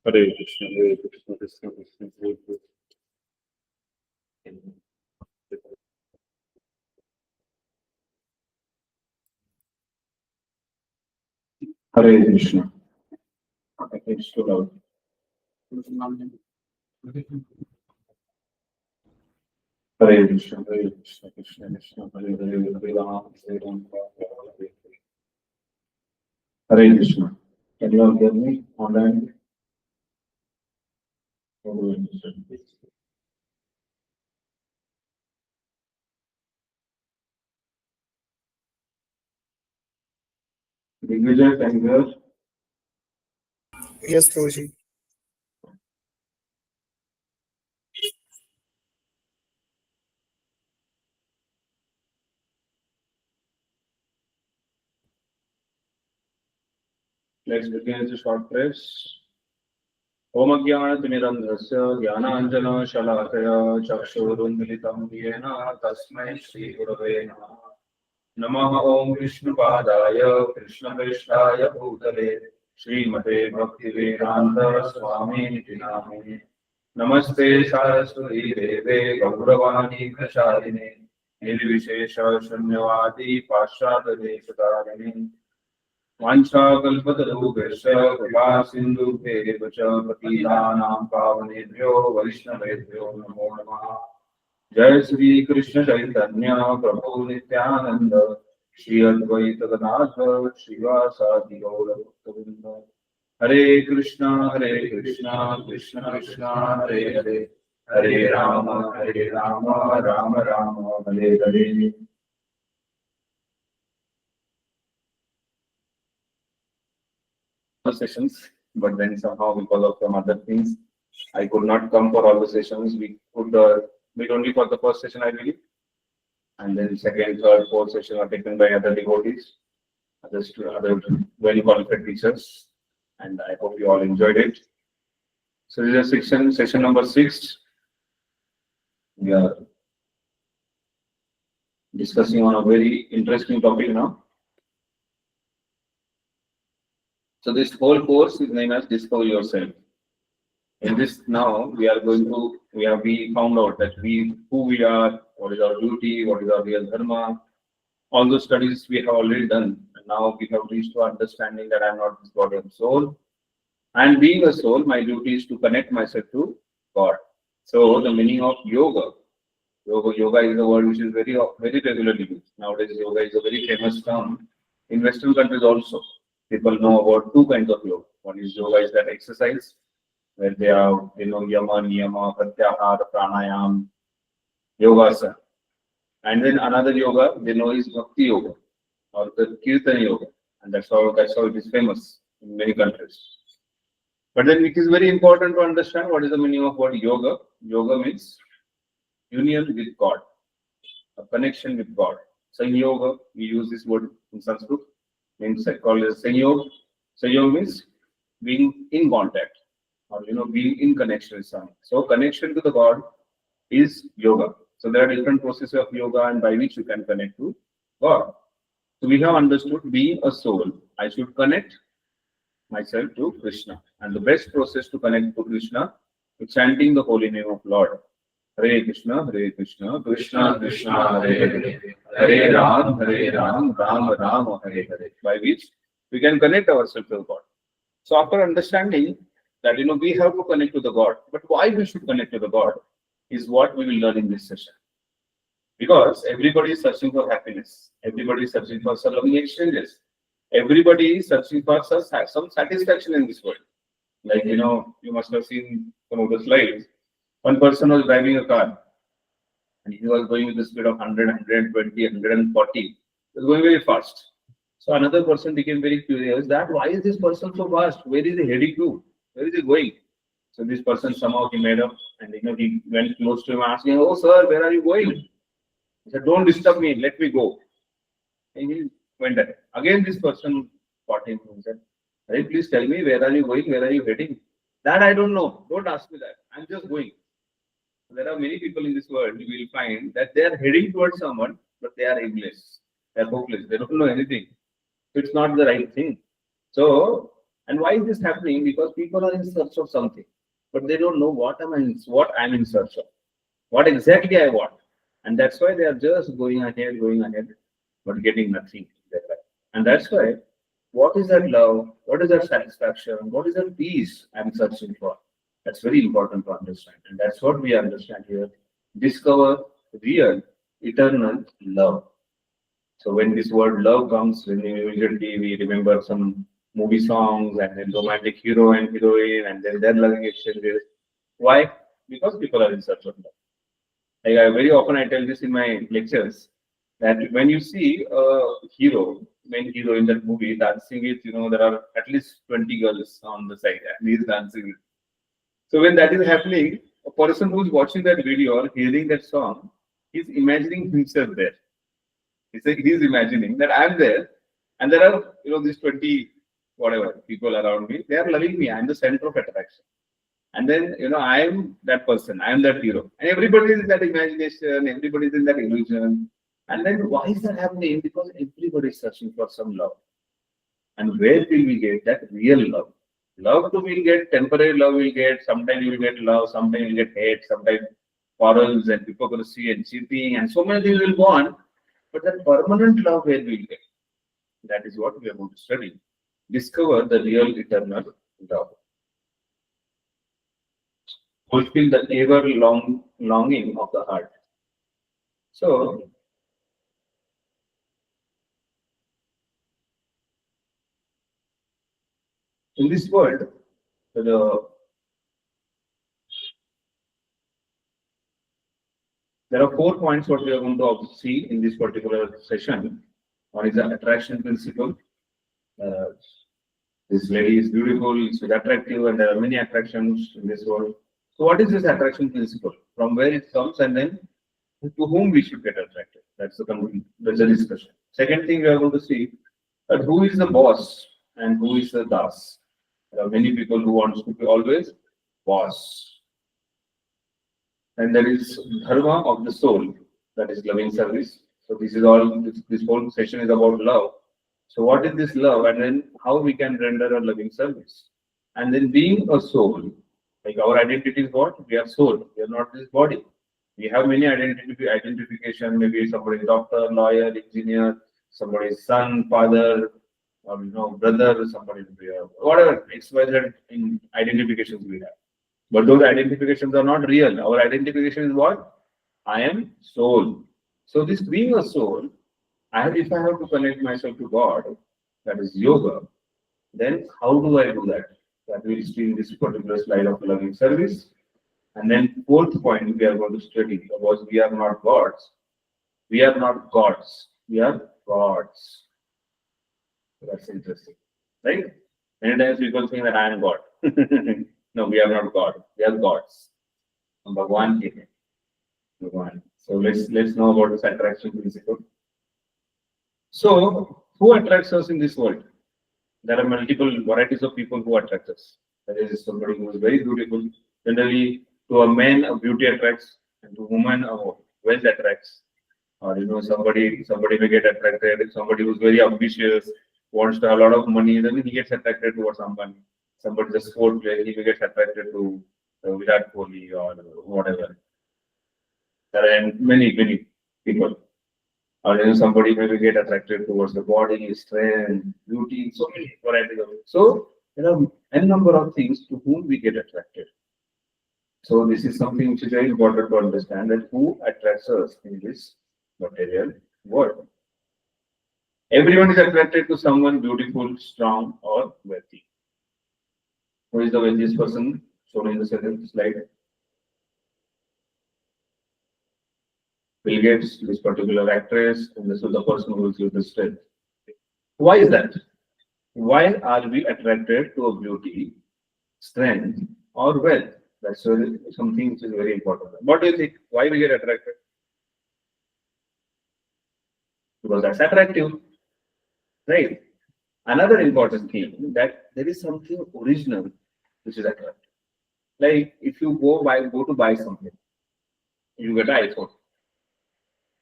Hare Krishna, Hare Krishna, Krishna Krishna, Hare Hare. Hare Krishna. Okay, it's too loud. Hare Krishna, Hare Krishna, Krishna Krishna, Hare Hare, Hare Ram, Hare Ram, Hare Hare. Hare Krishna. Can you all hear me online? Or do you understand? Digvijay, can you hear? Yes, Prabhuji. Let's begin with a short prayers. Om Ajnana-Timirandhasya Jnana-Anjana-Shalakaya Chakshurunmilitam Yena Tasmai Shri Gurave Namah. Namaha Om Vishnu-padaya Krishna-Prishthaya Bhutale Srimate Bhakti-Vedanta Swami-niti Namane. Namaste Saraswati Deve Gauravani Prasarine Nirvishesha Shunyavadi Paschata Deshatarine Vanchakalpatarubhesha Kripa Sindhubheva Cha Patitanam Pavanebhyo Vaishnavebhyo Namo Namaha. Jai Shri Krishna Chaitanya Prabhu Nityananda Shri Advaita Gadadhar Srivasadi Gaura Bhaktavinda. Hare Krishna, Krishna Krishna, Hare Hare, Hare Rama, Rama Rama, Hare Hare. Sessions, but then somehow because of some other things, I could not come for all the sessions. We could meet only for the first session, I believe, and then second, third, fourth session are taken by other devotees, other very qualified teachers, and I hope you all enjoyed it. So this is session number 6. We are discussing on a very interesting topic now. So this whole course is named as Discover Yourself. In this now we found out that who we are, what is our duty, what is our real dharma. All those studies we have already done, and now we have reached to understanding that I am not this body and soul. And being a soul, my duty is to connect myself to God. So the meaning of yoga is a word which is very regularly used. Nowadays, yoga is a very famous term. In Western countries also, people know about 2 kinds of yoga. One is yoga is that exercise, where they have, yama, niyama, pratyahara, pranayam, yogasana. And then another yoga they know is bhakti yoga or the kirtan yoga. And that's how it is famous in many countries. But then it is very important to understand what is the meaning of word yoga. Yoga means union with God, a connection with God. Sanyoga, we use this word in Sanskrit, means called as Sanyog. Sanyog means being in contact or being in connection with someone. So connection to the God is yoga. So there are different processes of yoga and by which you can connect to God. So we have understood being a soul, I should connect myself to Krishna. And the best process to connect to Krishna is chanting the holy name of Lord. Hare Krishna, Krishna Krishna, Hare Hare, Hare Ram, Ram Rama, Hare Hare. By which we can connect ourselves to God. So after understanding that we have to connect to the God, but why we should connect to the God is what we will learn in this session. Because everybody is searching for happiness, everybody is searching for some loving exchanges, everybody is searching for some satisfaction in this world. Like you must have seen some of the slides. One person was driving a car and he was going with the speed of 100, 120, 140. He was going very fast. So another person became very curious that why is this person so fast? Where is he heading to? Where is he going? So this person somehow he made up and he went close to him asking, "Oh sir, where are you going?" He said, "Don't disturb me, let me go." And he went ahead. Again this person caught him and said, "Hey, please tell me, where are you going? Where are you heading?" That I don't know. Don't ask me that. I'm just going. There are many people in this world, you will find that they are heading towards someone, but they are aimless. They are hopeless. They don't know anything. It's not the right thing. So, and why is this happening? Because people are in search of something, but they don't know what I'm in search of, what exactly I want, and that's why they are just going ahead, but getting nothing in their life. And that's why, what is that love? What is that satisfaction? What is that peace I'm searching for? That's very important to understand, and that's what we understand here. Discover real, eternal love. So when this word love comes, when immediately we remember some movie songs and then romantic hero and heroine and then their loving exchanges. Why? Because people are in search of love. Like I very often I tell this in my lectures that when you see a hero, main hero in that movie dancing with, there are at least 20 girls on the side and he's dancing with. So when that is happening, a person who's watching that video or hearing that song, he's imagining himself there. He's imagining that I'm there, and there are these 20 whatever people around me. They are loving me. I'm the center of attraction, and then I'm that person. I'm that hero, and everybody is in that imagination. Everybody is in that illusion. And then why is that happening? Because everybody is searching for some love, and where will we get that real love? Love to will get temporary love. Will get sometimes you will get love. Sometimes you will get hate. Sometimes quarrels and hypocrisy and cheating and so many things will go on. But that permanent love, where we get, that is what we are going to study. Discover the real eternal love. Fulfill the ever longing of the heart. So, in this world, the, there are 4 points what we are going to see in this particular session. One is the attraction principle. Uh, this lady is beautiful, she's attractive, and there are many attractions in this world. So, what is this attraction principle? From where it comes, and then to whom we should get attracted? That's the discussion. Second thing we are going to see that who is the boss and who is the das. There are many people who want to be always boss, and there is dharma of the soul, that is loving service. So this is all. This whole session is about love. So what is this love, and then how we can render a loving service, and then being a soul. Like our identity is what? We are soul. We are not this body. We have many identification. Maybe somebody is doctor, lawyer, engineer, somebody's son, father, or brother, somebody whatever XYZ in identifications we have. But those identifications are not real. Our identification is what? I am soul. So this being a soul, if I have to connect myself to God, that is yoga, then how do I do that? That we'll see in this particular slide of loving service. And then fourth point we are going to study because we are not gods. We are not gods. We are gods. That's interesting, right? Many times people think that I am God. No, we are not God. We are gods. Bhagwan ke. Bhagwan. So let's know about this attraction principle. So who attracts us in this world? There are multiple varieties of people who attract us. There is somebody who is very beautiful. Generally, to a man, a beauty attracts, and to a woman, a wealth attracts. Or somebody may get attracted. If somebody who's very ambitious, wants to have a lot of money, then he gets attracted towards someone. Somebody is a sport player, he may get attracted to Virat Kohli or whatever. There are many people. Or somebody maybe get attracted towards the body, strength, beauty, so many varieties of it. So there are n number of things to whom we get attracted. So this is something which is very important to understand, that who attracts us in this material world. Everyone is attracted to someone beautiful, strong, or wealthy. Who is the wealthiest person shown in the second slide? Bill Gates, this particular actress, and this is the person who is with the strength. Why is that? Why are we attracted to a beauty, strength, or wealth? That's something which is very important. What do you think? Why we get attracted? Because that's attractive, right? Another important thing that there is something original which is attractive. Like if you go to buy something, you get an iPhone,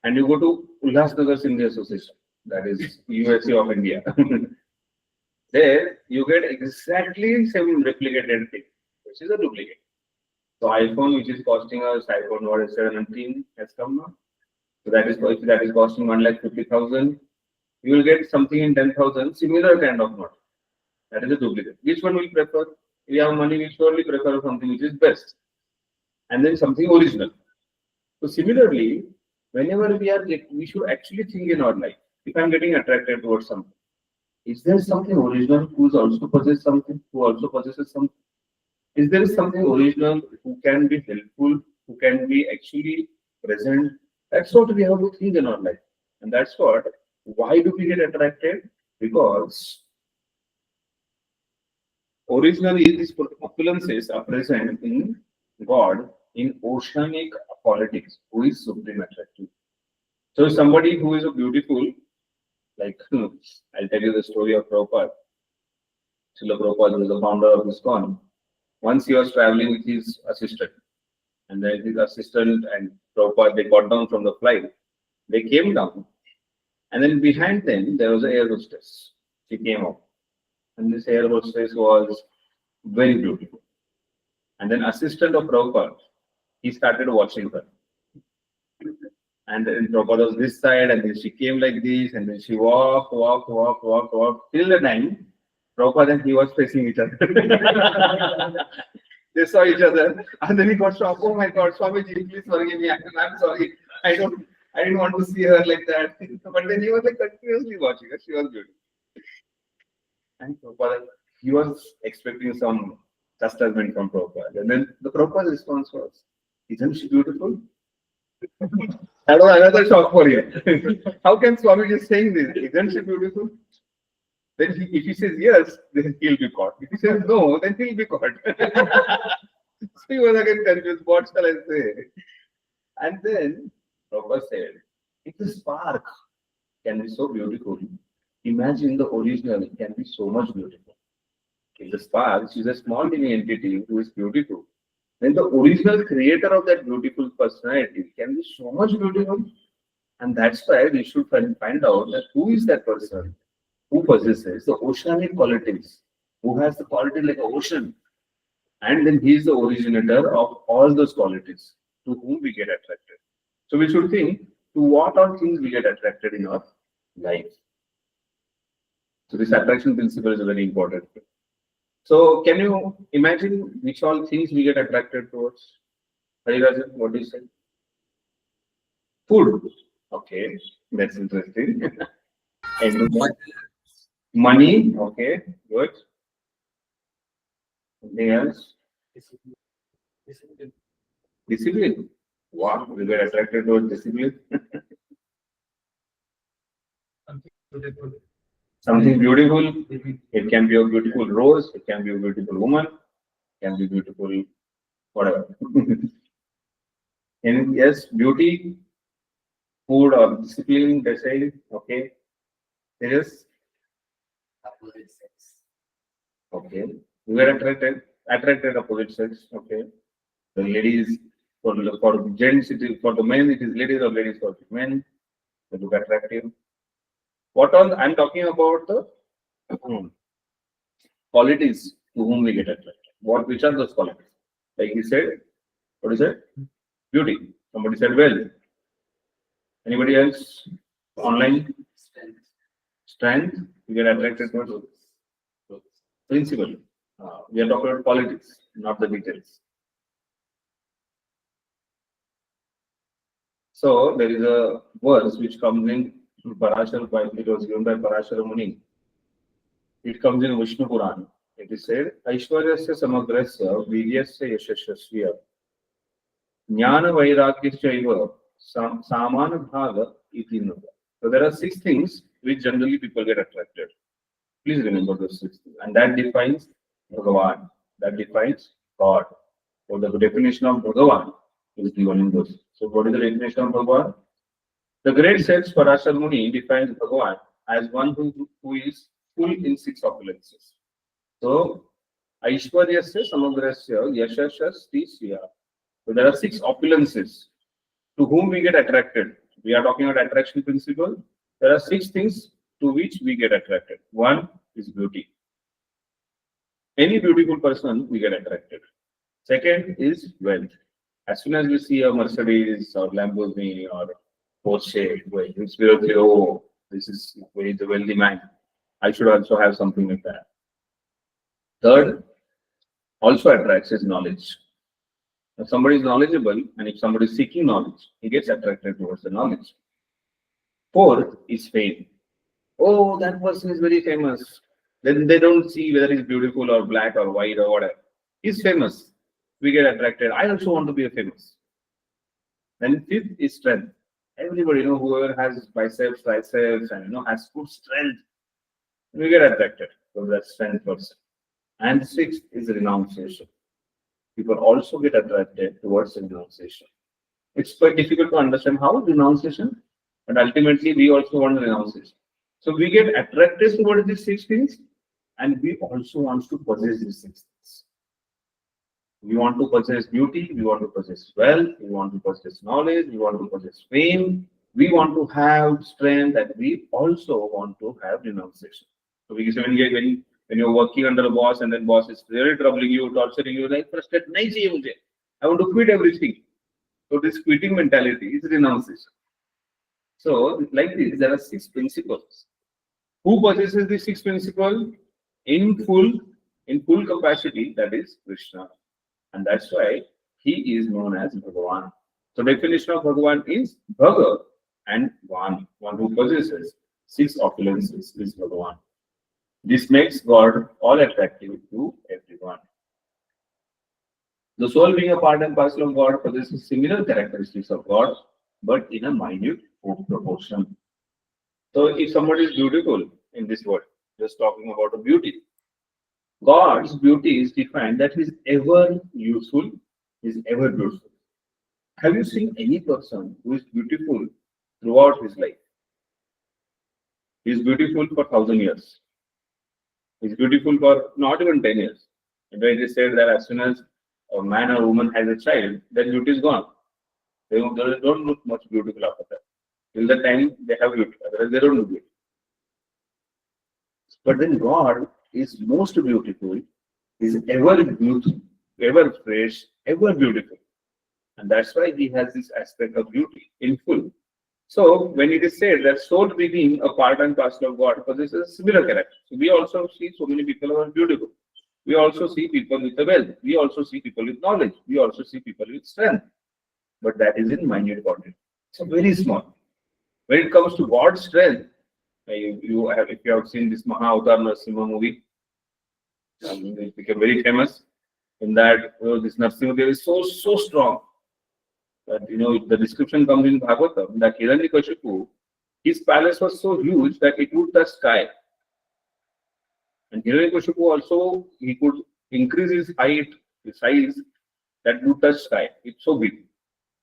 and you go to Ulhasnagar Sindhi Association, that is USA of India. There you get exactly same replicated thing, which is a duplicate. So iPhone, which is costing us iPhone what is 17 has come now. So if that is costing 1,50,000, you will get something in 10,000, similar kind of note. That is a duplicate. Which one will prefer? If you have money, we surely prefer something which is best, and then something original. So similarly, whenever we should actually think in our life. If I'm getting attracted towards something, is there something original who also possesses something? Who also possesses something? Is there something original who can be helpful, who can be actually present? That's what we have to think in our life. And that's what, why do we get attracted? Because originally these opulences are present in God in oceanic politics, who is supreme attractive. So somebody who is a beautiful, like I'll tell you the story of Prabhupada. Srila Prabhupada was the founder of ISKCON. Once he was traveling with his assistant, and then his assistant and Prabhupada, they got down from the flight. They came down, and then behind them, there was an air hostess. She came up, and this air hostess was very beautiful. And then assistant of Prabhupada, he started watching her. And then Prabhupada was this side, and then she came like this, and then she walked, till the time Prabhupada and he was facing each other. They saw each other, and then he got shocked. Oh my God, Swamiji, please forgive me. I'm sorry. I didn't want to see her like that. But then he was like continuously watching her. She was beautiful. And Prabhupada, he was expecting some chastisement from Prabhupada. And then the Prabhupada's response was, isn't she beautiful? That was another shock for him. How can Swamiji saying this? Isn't she beautiful? Then if he says yes, then he'll be caught. If he says no, then he'll be caught. So he was again confused. What shall I say? And then Prabhupada said, if the spark can be so beautiful, imagine the original can be so much beautiful. If the spark is a small tiny entity who is beautiful, then the original creator of that beautiful personality can be so much beautiful. And that's why we should find out that who is that person who possesses the oceanic qualities, who has the quality like an ocean. And then he is the originator of all those qualities to whom we get attracted. So we should think to what all things we get attracted in our life. So this attraction principle is very important. So can you imagine which all things we get attracted towards? Harirajan, what do you say? Food. Okay, that's interesting. And money. Okay, good. Anything else? Discipline. Wow, we get attracted towards discipline. Something beautiful. It can be a beautiful rose. It can be a beautiful woman. It can be beautiful, whatever. And yes, beauty, food, or discipline. They say, okay. Yes. Okay. We get attracted opposite sex. Okay. The ladies for gents, for the men it is ladies, or ladies for men. They look attractive. What all I'm talking about the qualities to whom we get attracted. Which are those qualities? Like he said, what is it? Beauty. Somebody said wealth. Anybody else? Online? Strength. We get attracted to principle. We are talking about qualities, not the details. So there is a verse which comes in Parashar, it was given by Parashar Muni. It comes in Vishnu Puran. It is said, Aishwaryasya samagrasya viryasya yashashasya jnana vairagyasya samana bhava iti nava. So there are 6 things which generally people get attracted. Please remember those 6 things. And that defines Bhagavan. That defines God. So the definition of Bhagavan is given in those. So what is the definition of Bhagavan? The great sage Parashar Muni defines Bhagavan as one who is full in 6 opulences. So Aishwaryasya Samagrasya Yashasya Stisya. So there are 6 opulences to whom we get attracted. We are talking about attraction principle. There are 6 things to which we get attracted. One is beauty. Any beautiful person, we get attracted. Second is wealth. As soon as we see a Mercedes or Lamborghini or Porsche, we feel, oh, this is very the wealthy man. I should also have something like that. Third, also attracts is knowledge. If somebody is knowledgeable and if somebody is seeking knowledge, he gets attracted towards the knowledge. Fourth is fame. Oh, that person is very famous. Then they don't see whether he's beautiful or black or white or whatever. He's famous. We get attracted. I also want to be a famous. Then fifth is strength. Everybody, whoever has biceps, triceps, and has good strength, we get attracted to that strength person. And sixth is renunciation. People also get attracted towards renunciation. It's quite difficult to understand how renunciation, but ultimately we also want renunciation. So we get attracted towards these 6 things, and we also want to possess these 6 things. We want to possess beauty, we want to possess wealth, we want to possess knowledge, we want to possess fame, we want to have strength, and we also want to have renunciation. So we when you're working under a boss and then boss is really troubling you, torturing you, like frustrated, nahi chahiye mujhe. I want to quit everything. So this quitting mentality is renunciation. So like this, there are 6 principles. Who possesses the 6 principles in full capacity? That is Krishna, and that's why he is known as Bhagavan. So definition of Bhagavan is Bhaga and Van, one who possesses 6 opulences is Bhagavan. This makes God all attractive to everyone. The soul, being a part and parcel of God, possesses similar characteristics of God, but in a minute proportion. So if somebody is beautiful in this world, just talking about a beauty, God's beauty is defined that he is ever useful, is ever beautiful. Have you seen any person who is beautiful throughout his life? He is beautiful for 1,000 years. He is beautiful for not even 10 years. And when it is said that as soon as a man or woman has a child, then beauty is gone. They don't look much beautiful after that. Till the time they have beauty, otherwise they don't look beautiful. But then God is most beautiful, is ever beautiful, ever fresh, ever beautiful. And that's why he has this aspect of beauty in full. So when it is said that soul being a part and parcel of God possesses a similar character. So we also see so many people who are beautiful. We also see people with the wealth. We also see people with knowledge. We also see people with strength. But that is in minute quantity. So very small. When it comes to God's strength, if you have seen this Mahavatar Narasimha movie, it became very famous. In that, this Narasimha Dev is so strong that the description comes in Bhagavatam that Hiranyakashipu, his palace was so huge that it would touch sky. And Hiranyakashipu also, he could increase his height, his size, that would touch sky. It's so big.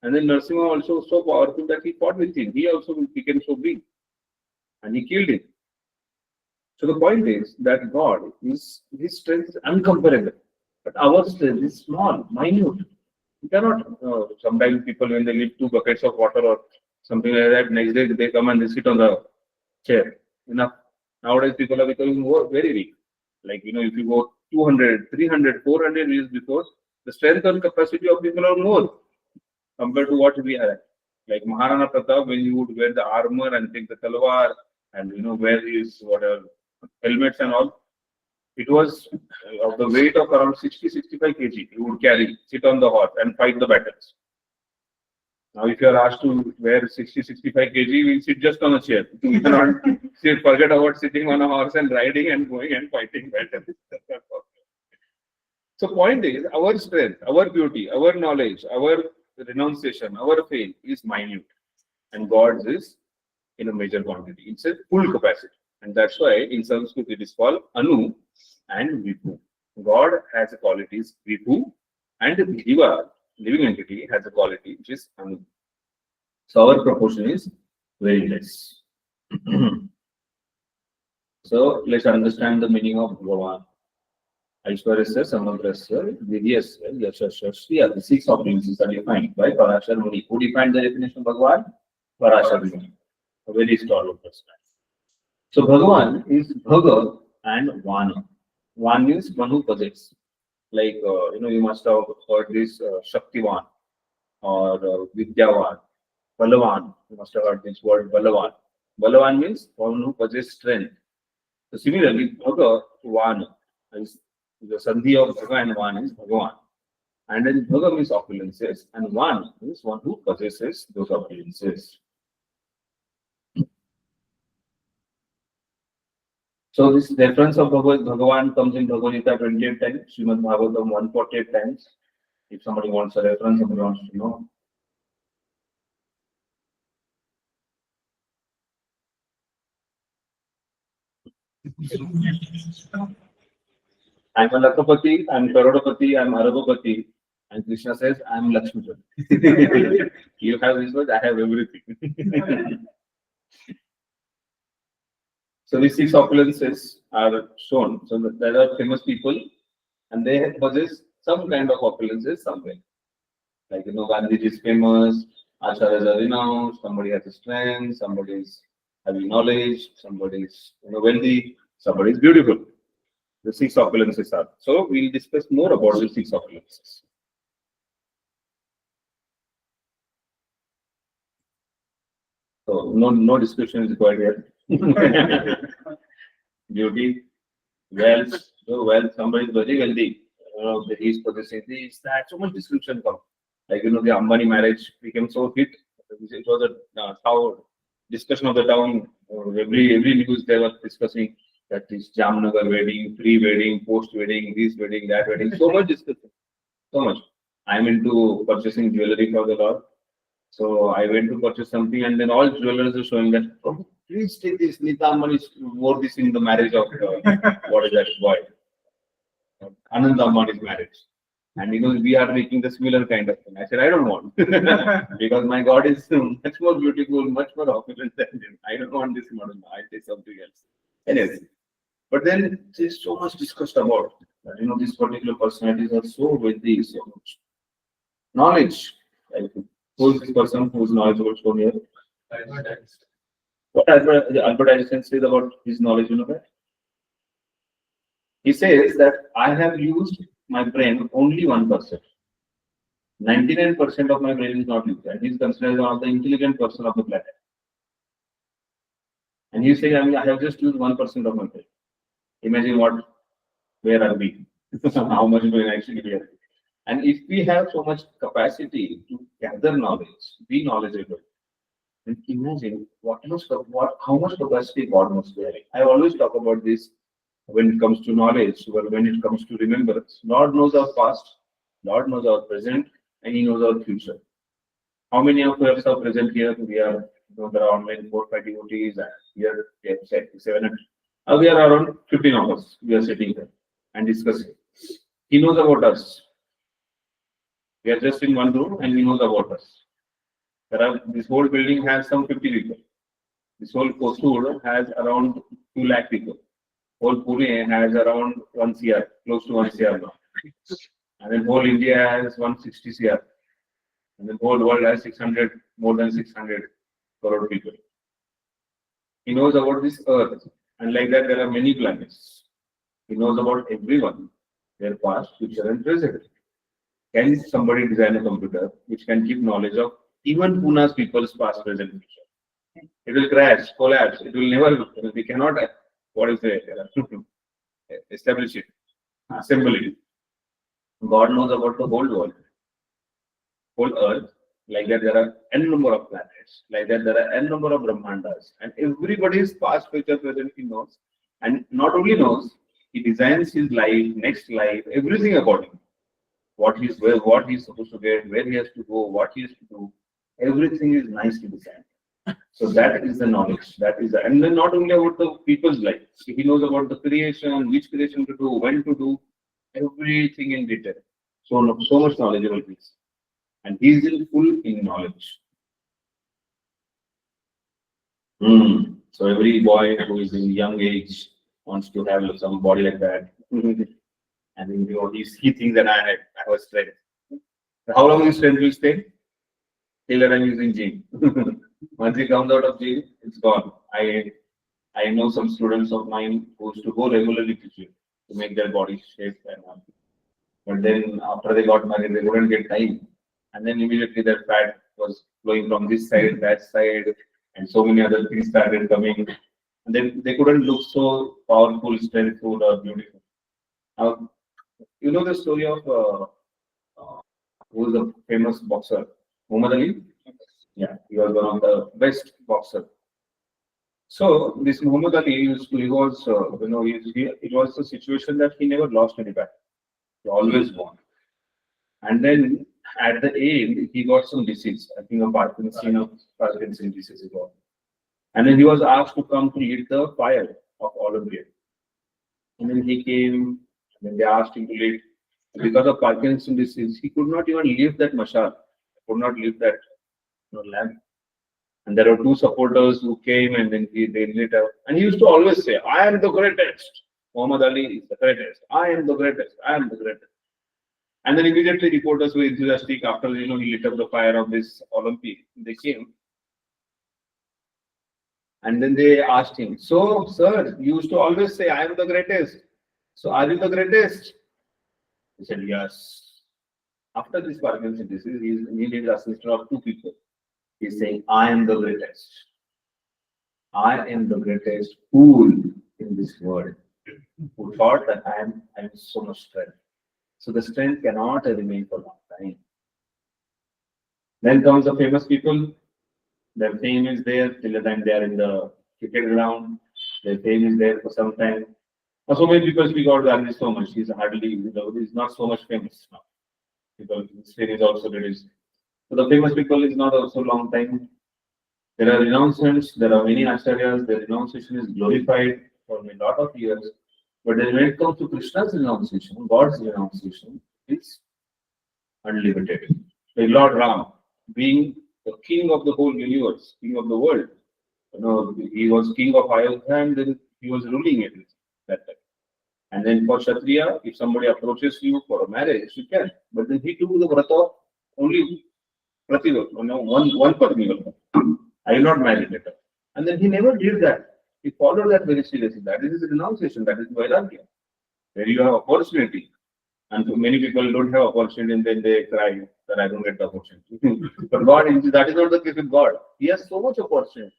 And then Narasimha also so powerful that he fought with him. He also became so big. And he killed him. So the point is that God, his strength is incomparable. But our strength is small, minute. You cannot, sometimes people when they lift 2 buckets of water or something like that, next day they come and they sit on the chair. Enough. Nowadays people are becoming very weak. Like, if you go 200, 300, 400 years before, the strength and capacity of people are more compared to what we have. Like Maharana Pratap, when you would wear the armor and take the talwar and wear his whatever helmets and all, it was of the weight of around 60-65 kg. He would carry, sit on the horse and fight the battles. Now, if you are asked to wear 60-65 kg, we'll sit just on a chair. We cannot forget about sitting on a horse and riding and going and fighting battles. So, point is, our strength, our beauty, our knowledge, our renunciation, our faith is minute, and God's is in a major quantity. It's a full capacity, and that's why in Sanskrit it is called Anu and Vibhu. God has a qualities Vibhu, and the Jiva, living entity, has a quality which is Anu. So our proportion is very less. So let's understand the meaning of Bhagavan. Aishwarasya, Samadrasya, Vidyasya, Yashasya, Shriya. The six opulences are defined by Parashar Muni. Who defined the definition of Bhagavan? Parashar Muni. A very stalwart person. So Bhagavan is Bhaga and Vana. Van means one who possesses. Like, you must have heard this Shaktivan or Vidyavan, Balavan. You must have heard this word Balavan. Balavan means one who possesses strength. So similarly, Bhaga, Vana is the Sandhi of Bhaga and Van is Bhagavan. And then Bhaga means opulences and Van is one who possesses those opulences. So this reference of Bhagavan comes in Bhagavad Gita 28 times, Srimad Bhagavatam 148 times. If somebody wants a reference, somebody wants to know. I'm a Lakapati, I'm Karodapati, I'm Arabapati. And Krishna says, I'm Lakshmipati. You have this word, I have everything. So these six opulences are shown. So there are famous people and they possess some kind of opulences somewhere. Like, Gandhiji is famous, Acharyas are renowned, somebody has a strength, somebody is having knowledge, somebody is wealthy, somebody is beautiful. The six opulences are. So we'll discuss more about the six opulences. So no discussion is required here. Beauty, wealth, somebody is very wealthy. He is possessing this, that, so much description comes. Like, the Ambani marriage became so hit. It was a discussion of the town. Every news they were discussing that this Jamnagar wedding, pre-wedding, post-wedding, this wedding, that wedding. So much discussion. So much. I'm into purchasing jewelry for the Lord. So I went to purchase something, and then all jewelers are showing that, oh, please take this. Nita Ambani wore this in the marriage of what is that boy? Anand Ambani's marriage. And we are making the similar kind of thing. I said, I don't want. Because my God is much more beautiful, much more opulent than him. I don't want this model. I take something else. Anyways. But then there's so much discussed about that, these particular personalities are so wealthy, so much knowledge. Like, who is this person whose knowledge was shown here? What Albert Einstein says about his knowledge, that? He says that I have used my brain only 1%. 99% of my brain is not used, and he's considered one of the intelligent person of the planet. And he's saying, I have just used 1% of my brain. Imagine where are we? How much brain actually we have? And if we have so much capacity to gather knowledge, be knowledgeable, then imagine how much capacity God must be having. I always talk about this when it comes to knowledge, when it comes to remembrance. Lord knows our past, Lord knows our present, and He knows our future. How many of us are present here? We are, there are online 4-5 devotees, and here we have 7. We are around 15 of us. We are sitting here and discussing. He knows about us. We are just in one room, and He knows about us. This whole building has some 50 people. This whole Kaustubh has around 2 lakh people. Whole Pune has around 1 CR, close to 1 CR now. And then whole India has 160 CR. And the whole world has more than 600 crore people. He knows about this earth. And like that, there are many planets. He knows about everyone, their past, future, and present. Can somebody design a computer which can keep knowledge of even Pune's people's past, present, future? It will crash, collapse. It will never, we cannot, establish it, assemble it. God knows about the whole world, whole earth. Like that, there are n number of planets. Like that, there are n number of Brahmandas. And everybody's past, future, present, He knows. And not only knows, He designs his life, next life, everything according. What he's supposed to get, where he has to go, what he has to do. Everything is nicely designed. So that is the knowledge. And then not only about the people's life. He knows about the creation, which creation to do, when to do, everything in detail. So much knowledgeable he is. And he is full in knowledge. So every boy who is in young age wants to have some body like that. And then he thinks that I have strength. How long this strength will stay? Till that I'm using gym. Once he comes out of gym, it's gone. I know some students of mine who used to go regularly to gym to make their body shape and all. But then after they got married, they couldn't get time. And then immediately their fat was flowing from this side, that side, and so many other things started coming. And then they couldn't look so powerful, strengthful, or beautiful. Now, you know the story of who is the famous boxer? Muhammad Ali? Yeah, he was one of the best boxer. So this Muhammad Ali he was, it was a situation that he never lost any battle. He always won. And then at the end, he got some disease. I think a Parkinson disease he got. And then he was asked to come to lead the fire of Olympia. And then he came, and then they asked him to lead. Because of Parkinson disease, he could not even leave that mashal, could not leave that lamp. And there were two supporters who came and then they lit up. And he used to always say, I am the greatest. Muhammad Ali is the greatest. I am the greatest. I am the greatest. And then immediately reporters were enthusiastic after he lit up the fire of this Olympic. They came. And then they asked him, so, sir, you used to always say, I am the greatest. So, are you the greatest? He said, yes. After this Parkinson's disease, he is immediately assistant of two people. He is saying, I am the greatest. I am the greatest fool in this world who thought that I am so much strength. So the strength cannot remain for a long time. Then comes the famous people. Their fame is there till the time they are in the cricket ground. Their fame is there for some time. Now, so many people speak about Gandhi so much. He's hardly, he's not so much famous now. Because his fame is also reduced. So the famous people is not also long time. There are renouncements, there are many acharyas, their renunciation is glorified for a lot of years. But then when it comes to Krishna's renunciation, God's renunciation, it's unlimited. Like Lord Ram, being the king of the whole universe, king of the world. He was king of Ayodhya and then he was ruling it that time. And then for Kshatriya, if somebody approaches you for a marriage, you can. But then he took the vrata only one Padmi. I will not marry later. And then he never did that. He followed that very seriously. That is his renunciation, that is Vairagya. Where you have opportunity. And many people don't have opportunity and then they cry that I don't get the opportunity. But God, that is not the case with God. He has so much opportunity.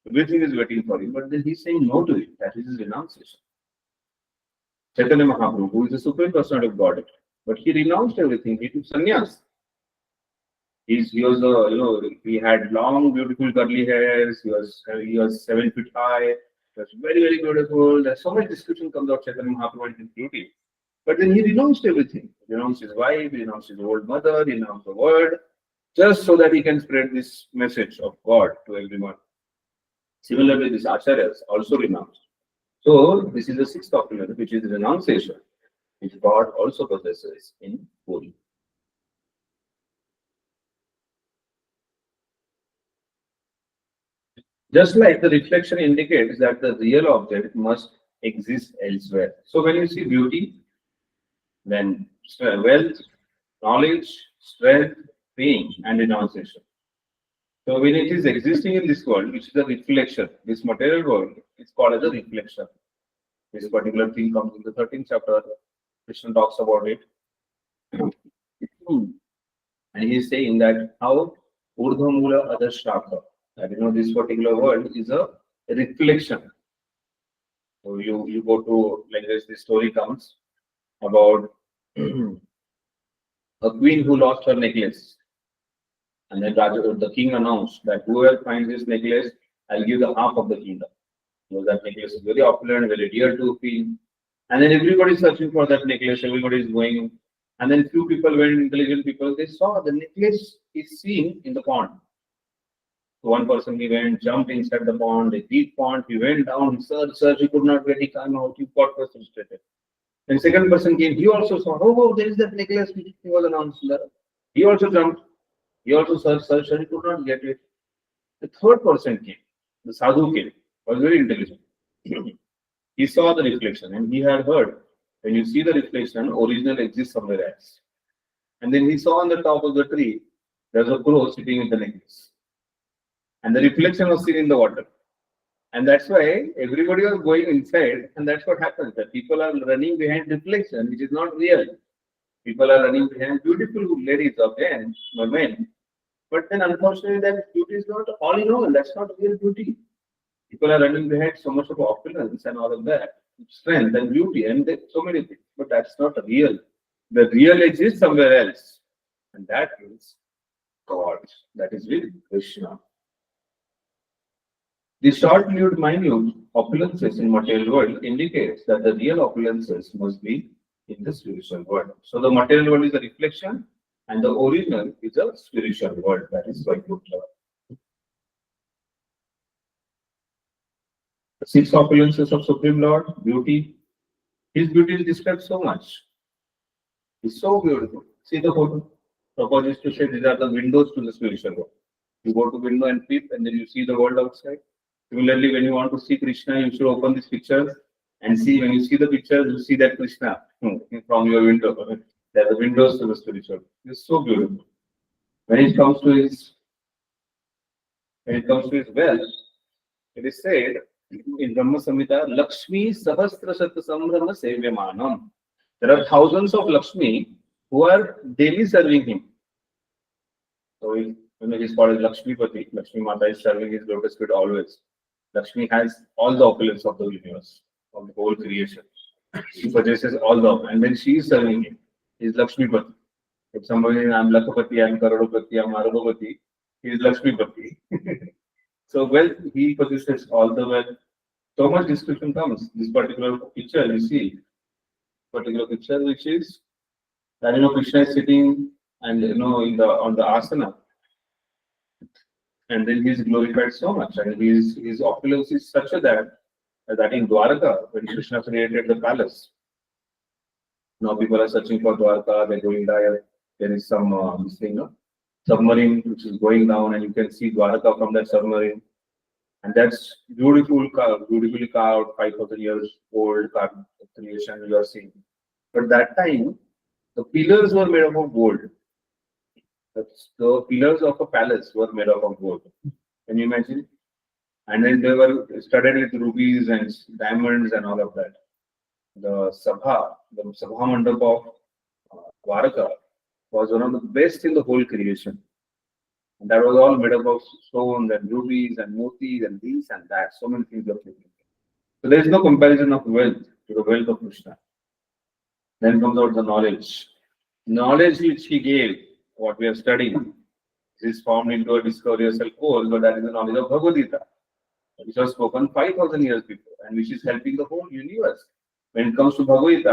Everything is waiting for him, but then he's saying no to it. That is his renunciation. Chaitanya Mahaprabhu, who is the Supreme Personality of God, but he renounced everything. He took sannyas. He was he had long, beautiful curly hairs. He was 7 feet high. He was very, very beautiful. There's so much description comes out Chaitanya Mahaprabhu and his beauty. But then he renounced everything. He renounced his wife, he renounced his old mother, he renounced the world, just so that he can spread this message of God to everyone. Similarly, these acharyas also renounced. So this is the sixth document, which is renunciation, which God also possesses in full. Just like the reflection indicates that the real object must exist elsewhere. So when you see beauty, then wealth, knowledge, strength, fame, and renunciation. So when it is existing in this world, which is a reflection, this material world is called as a reflection. This particular thing comes in the 13th chapter. Krishna talks about it. And he is saying that how Urdhva Adashaka, that this particular world is a reflection. So you go to, like this story comes about a queen who lost her necklace. And then the king announced that whoever finds this necklace, I'll give the half of the kingdom. Because that necklace is very opulent, very dear to queen. And then everybody is searching for that necklace, everybody is going. And then few people went, intelligent people, they saw the necklace is seen in the pond. So one person, he went, jumped inside the pond, a deep pond, he went down, searched, he could not get, he came out, he got frustrated. Then second person came, he also saw, oh, there is that necklace which was announced there. He also jumped, he also searched, he could not get it. The third person came, the sadhu came, was very intelligent. He saw the reflection and he had heard When you see the reflection, original exists somewhere else. And then he saw on the top of the tree, there's a crow sitting with the necklace. And the reflection was seen in the water. And that's why everybody was going inside, and that's what happens. That people are running behind reflection, which is not real. People are running behind beautiful ladies or men. But then unfortunately that beauty is not all in all, that's not real beauty. People are running behind so much of opulence and all of that, strength and beauty and so many things. But that's not real. The real exists somewhere else. And that is God. That is with Krishna. The short-lived minute opulences in material world indicates that the real opulences must be in the spiritual world. So the material world is a reflection and the original is a spiritual world. That is Vaikuntha. The six opulences of Supreme Lord, beauty. His beauty is described so much. It's so beautiful. See the photo. Prabhupada used to say these are the windows to the spiritual world. You go to window and peep and then you see the world outside. Similarly, when you want to see Krishna, you should open this picture and see. When you see the picture, you see that Krishna from your window. There are the windows to the spiritual. It's so beautiful. When it comes to his wealth, it is said in Brahma Samhita, Lakshmi Sahasra Shat Sambrahma Sevyamanam. There are thousands of Lakshmi who are daily serving him. So his called Lakshmi Pati. Lakshmi Mata is serving his lotus feet always. Lakshmi has all the opulence of the universe, of the whole creation. She possesses all the opulence, and then she is serving him. He is Lakshmi Pati. If somebody is I'm Lakshmipati, I'm Karodopati, I'm Arabopati, he is Lakshmi Pati. So he possesses all the wealth. So much description comes. This particular picture you see, which is that Krishna is sitting and on the asana. And then he is glorified so much, and his opulence is such a that in Dwaraka, when Krishna created the palace, now people are searching for Dwaraka, they're going there. There is some submarine which is going down, and you can see Dwaraka from that submarine. And that's beautifully carved, 5,000 years old creation you are seeing. But that time, the pillars were made up of gold. The pillars of a palace were made up of gold. Can you imagine? And then they were studded with rubies and diamonds and all of that. The Sabha Mandap of Dwaraka was one of the best in the whole creation. And that was all made up of stones and rubies and motis and this and that. So many things were taken. So there is no comparison of wealth to the wealth of Krishna. Then comes out the knowledge. Knowledge which he gave, what we are studying, is formed into a Discover Yourself course, but that is the knowledge of Bhagavad Gita, which was spoken 5,000 years before, and which is helping the whole universe. When it comes to Bhagavad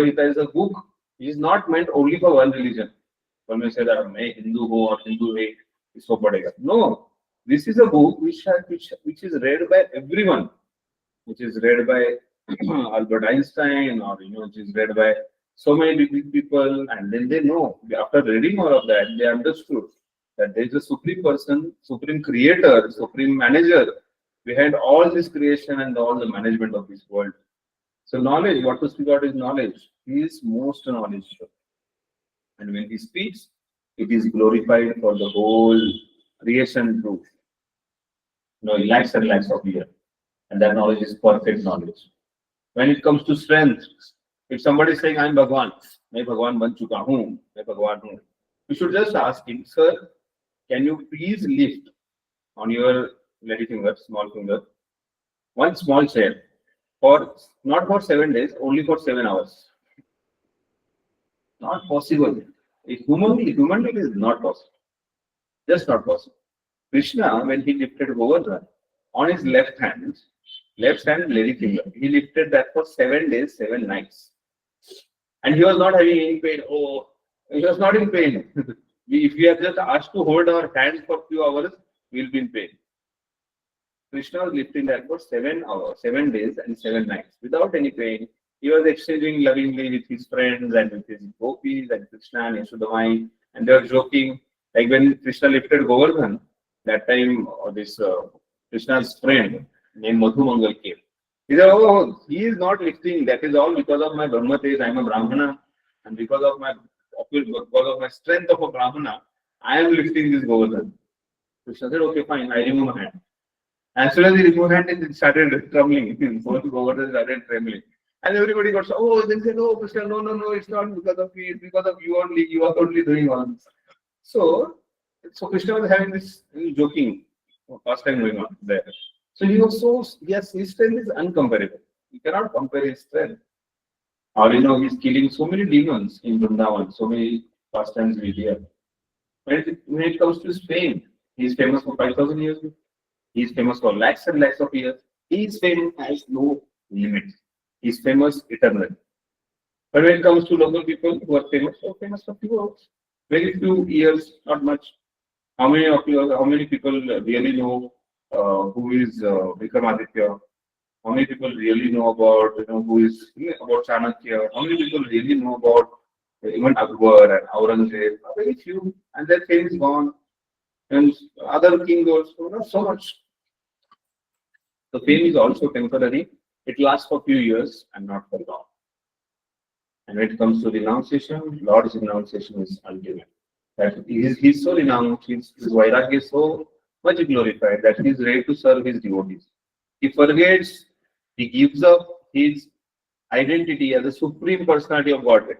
Gita is a book which is not meant only for one religion. One may say that मैं Hindu हूँ और Hindu है इसको पढ़ेगा. No, this is a book which is read by everyone, which is read by Albert Einstein, or which is read by so many people, and then they know. After reading all of that, they understood that there is a supreme person, supreme creator, supreme manager behind all this creation and all the management of this world. So knowledge, what to speak about is knowledge. He is most knowledgeable. And when he speaks, it is glorified for the whole creation group. Lakhs and lakhs of years. And that knowledge is perfect knowledge. When it comes to strength, if somebody is saying, I'm Bhagwan, मैं भगवान बन चुका हूँ, मैं भगवान हूँ, you should just ask him, sir, can you please lift on your lady finger, small finger, one small chair, not for 7 days, only for 7 hours. Not possible. Humanly, it is not possible. Just not possible. Krishna, when he lifted Govardhan, on his left hand lady finger, he lifted that for 7 days, 7 nights. And he was not having any pain. He was not in pain. If we are just asked to hold our hands for a few hours, we will be in pain. Krishna was lifting that for 7 hours, 7 days and 7 nights without any pain. He was exchanging lovingly with his friends and with his gopis and Krishna and Yashodamai, and they were joking. Like when Krishna lifted Govardhan, that time Krishna's friend named Madhumangal came. He said, oh, he is not lifting. That is all because of my Brahma Tej. I am a Brahmana. And because of my strength of a Brahmana, I am lifting this Govardhan. Krishna said, okay, fine, I remove my hand. As soon as he removed hand, it started trembling. Both Govardhan started trembling. And everybody got so, oh, they said, oh, Krishna, no, no, no, it's not because of me, it's because of you only. You are only doing one. So, Krishna was having this joking pastime going on there. So he was so, yes, his strength is uncomparable. You cannot compare his strength. Or he's killing so many demons in Vrindavan, so many pastimes we hear. When it comes to his fame, he is famous for 5,000 years. He is famous for lakhs and lakhs of years. His fame has no limit. He is famous eternally. But when it comes to local people who are famous, so famous for few hours, very few years, not much. How many people really know who is Vikramaditya? How many people really know about who is about Chanakya? How many people really know about even Akbar and Aurangzeb? Very few, and their fame is gone. And other kings also, not so much. The fame is also temporary. It lasts for few years and not for long. And when it comes to renunciation, Lord's renunciation is ultimate. That he's so renounced, his Vairagya is so much glorified that he is ready to serve his devotees. He forgets, he gives up his identity as a supreme personality of Godhead.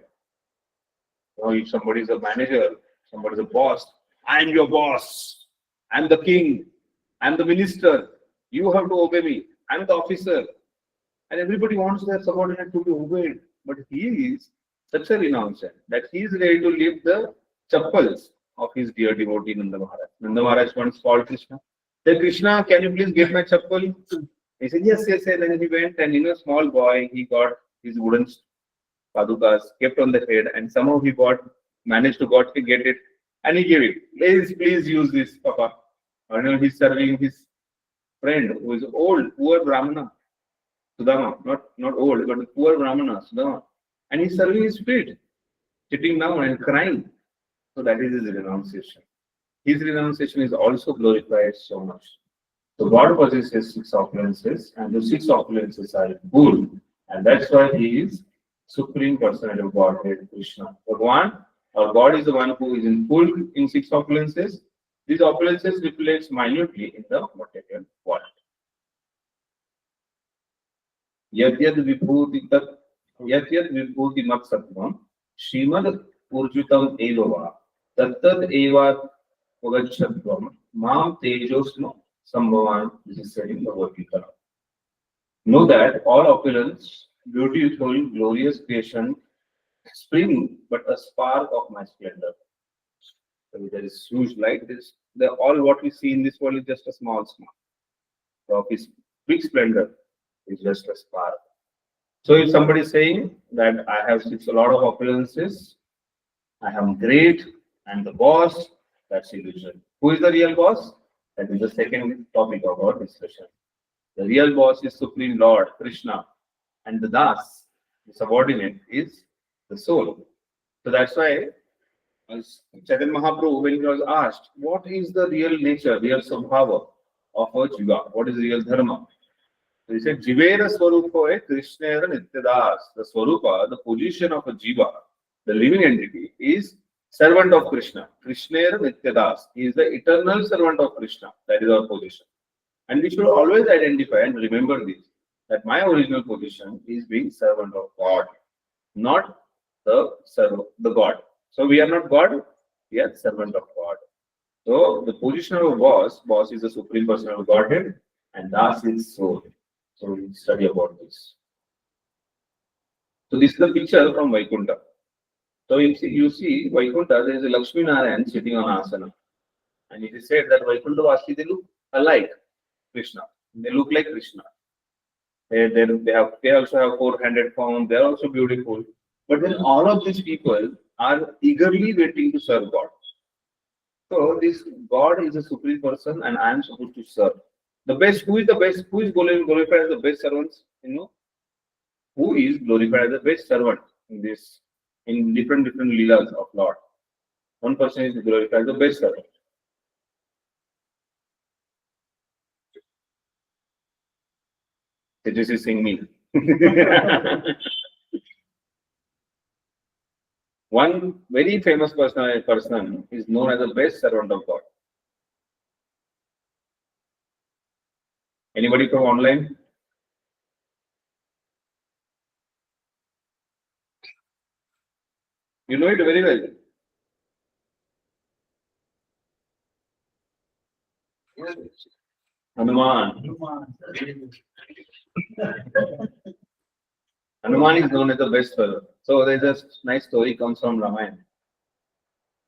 If somebody is a manager, somebody is a boss, I am your boss, I am the king, I am the minister, you have to obey me, I am the officer. And everybody wants their subordinate to be obeyed. But he is such a renunciant that he is ready to leave the chappals of his dear devotee Nanda Maharaj. Nanda Maharaj once called Krishna. Said, Krishna, can you please get my chappal? He said, yes, yes, yes. Then he went and small boy, he got his wooden padukas kept on the head and somehow he managed to get it and he gave it. Please use this, Papa. He's serving his friend who is old, poor Brahmana. Sudama, not old, but poor Brahmana, Sudama. And he's serving his feet, sitting down and crying. So that is his renunciation. His renunciation is also glorified so much. So God possesses 6 opulences, and the 6 opulences are good. And that's why he is Supreme Personality of Godhead, Krishna. Bhagavan, or God is the one who is in full in 6 opulences. These opulences reflects minutely in the material world. यद्यद विभूति तत् यद्यद विभूति मत सत्वम श्रीमद ऊर्जितम एव वा तत्तद एवावगच्छत्वम माम तेजोस्म संभवान. This is said in Bhagavad Gita. Know that all opulence, beautiful, glorious creation spring but a spark of my splendor. So there is huge light. All what we see in this world is just a small. So of his big splendor is just a spark. So if somebody is saying that I have a lot of opulences, I am great, and the boss, that's illusion. Who is the real boss? That is the second topic of our discussion. The real boss is Supreme Lord, Krishna, and the Das, the subordinate, is the soul. So that's why Chaitanya Mahaprabhu, when he was asked, what is the real nature, real Svabhava of a Jiva? What is real Dharma? So he said, Jivera Swarupa Krishnera Nityadas. The Swarupa, the position of a Jiva, the living entity, is servant of Krishna. Krishnera Nityadas. He is the eternal servant of Krishna. That is our position. And we should always identify and remember this, that my original position is being servant of God, not the God. So we are not God, we are servant of God. So the position of a boss is the supreme person of Godhead, and Das is soul. So we study about this. So this is the picture from Vaikuntha. So you see Vaikuntha, there is a Lakshmi Narayan sitting on asana. And it is said that Vaikuntha Vasi, they look alike Krishna. They look like Krishna. They also have 400 forms, they are also beautiful. But then all of these people are eagerly waiting to serve God. So this God is a supreme person and I am supposed to serve. The best, who is the best? Who is glorified as the best servants? Who is glorified as the best servant in different leelas of Lord? One person is glorified as the best servant. This is seeing me. One very famous person is known as the best servant of God. Anybody from online? You know it very well. Hanuman. Hanuman is known as the best fellow. So there's a nice story comes from Ramayana.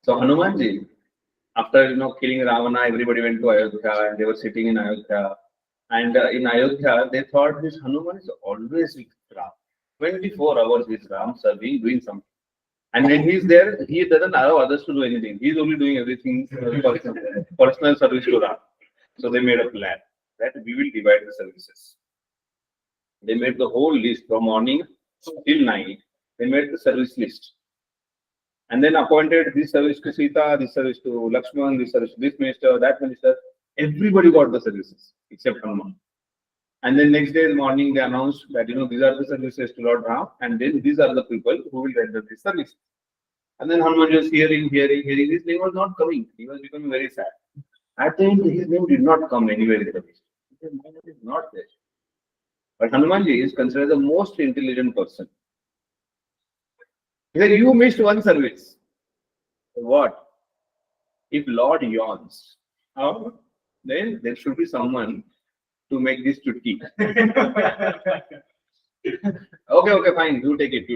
So Hanumanji, after killing Ravana, everybody went to Ayodhya and they were sitting in Ayodhya. And in Ayodhya, they thought this Hanuman is always with Ram. 24 hours with Ram serving, doing something. And when he's there, he doesn't allow others to do anything. He's only doing everything personal service to Ram. So they made a plan that we will divide the services. They made the whole list from morning till night. They made the service list. And then appointed this service to Sita, this service to Lakshman, this service to this minister, that minister. Everybody got the services except Hanuman. And then next day in the morning, they announced that, these are the services to Lord Ram, and then these are the people who will render this service. And then Hanuman was hearing. His name was not coming. He was becoming very sad. At the end, his name did not come anywhere in the list. His name is not there. But Hanumanji is considered the most intelligent person. He said, you missed one service. What? If Lord yawns, then there should be someone to make this chutki. Okay, fine. You take it.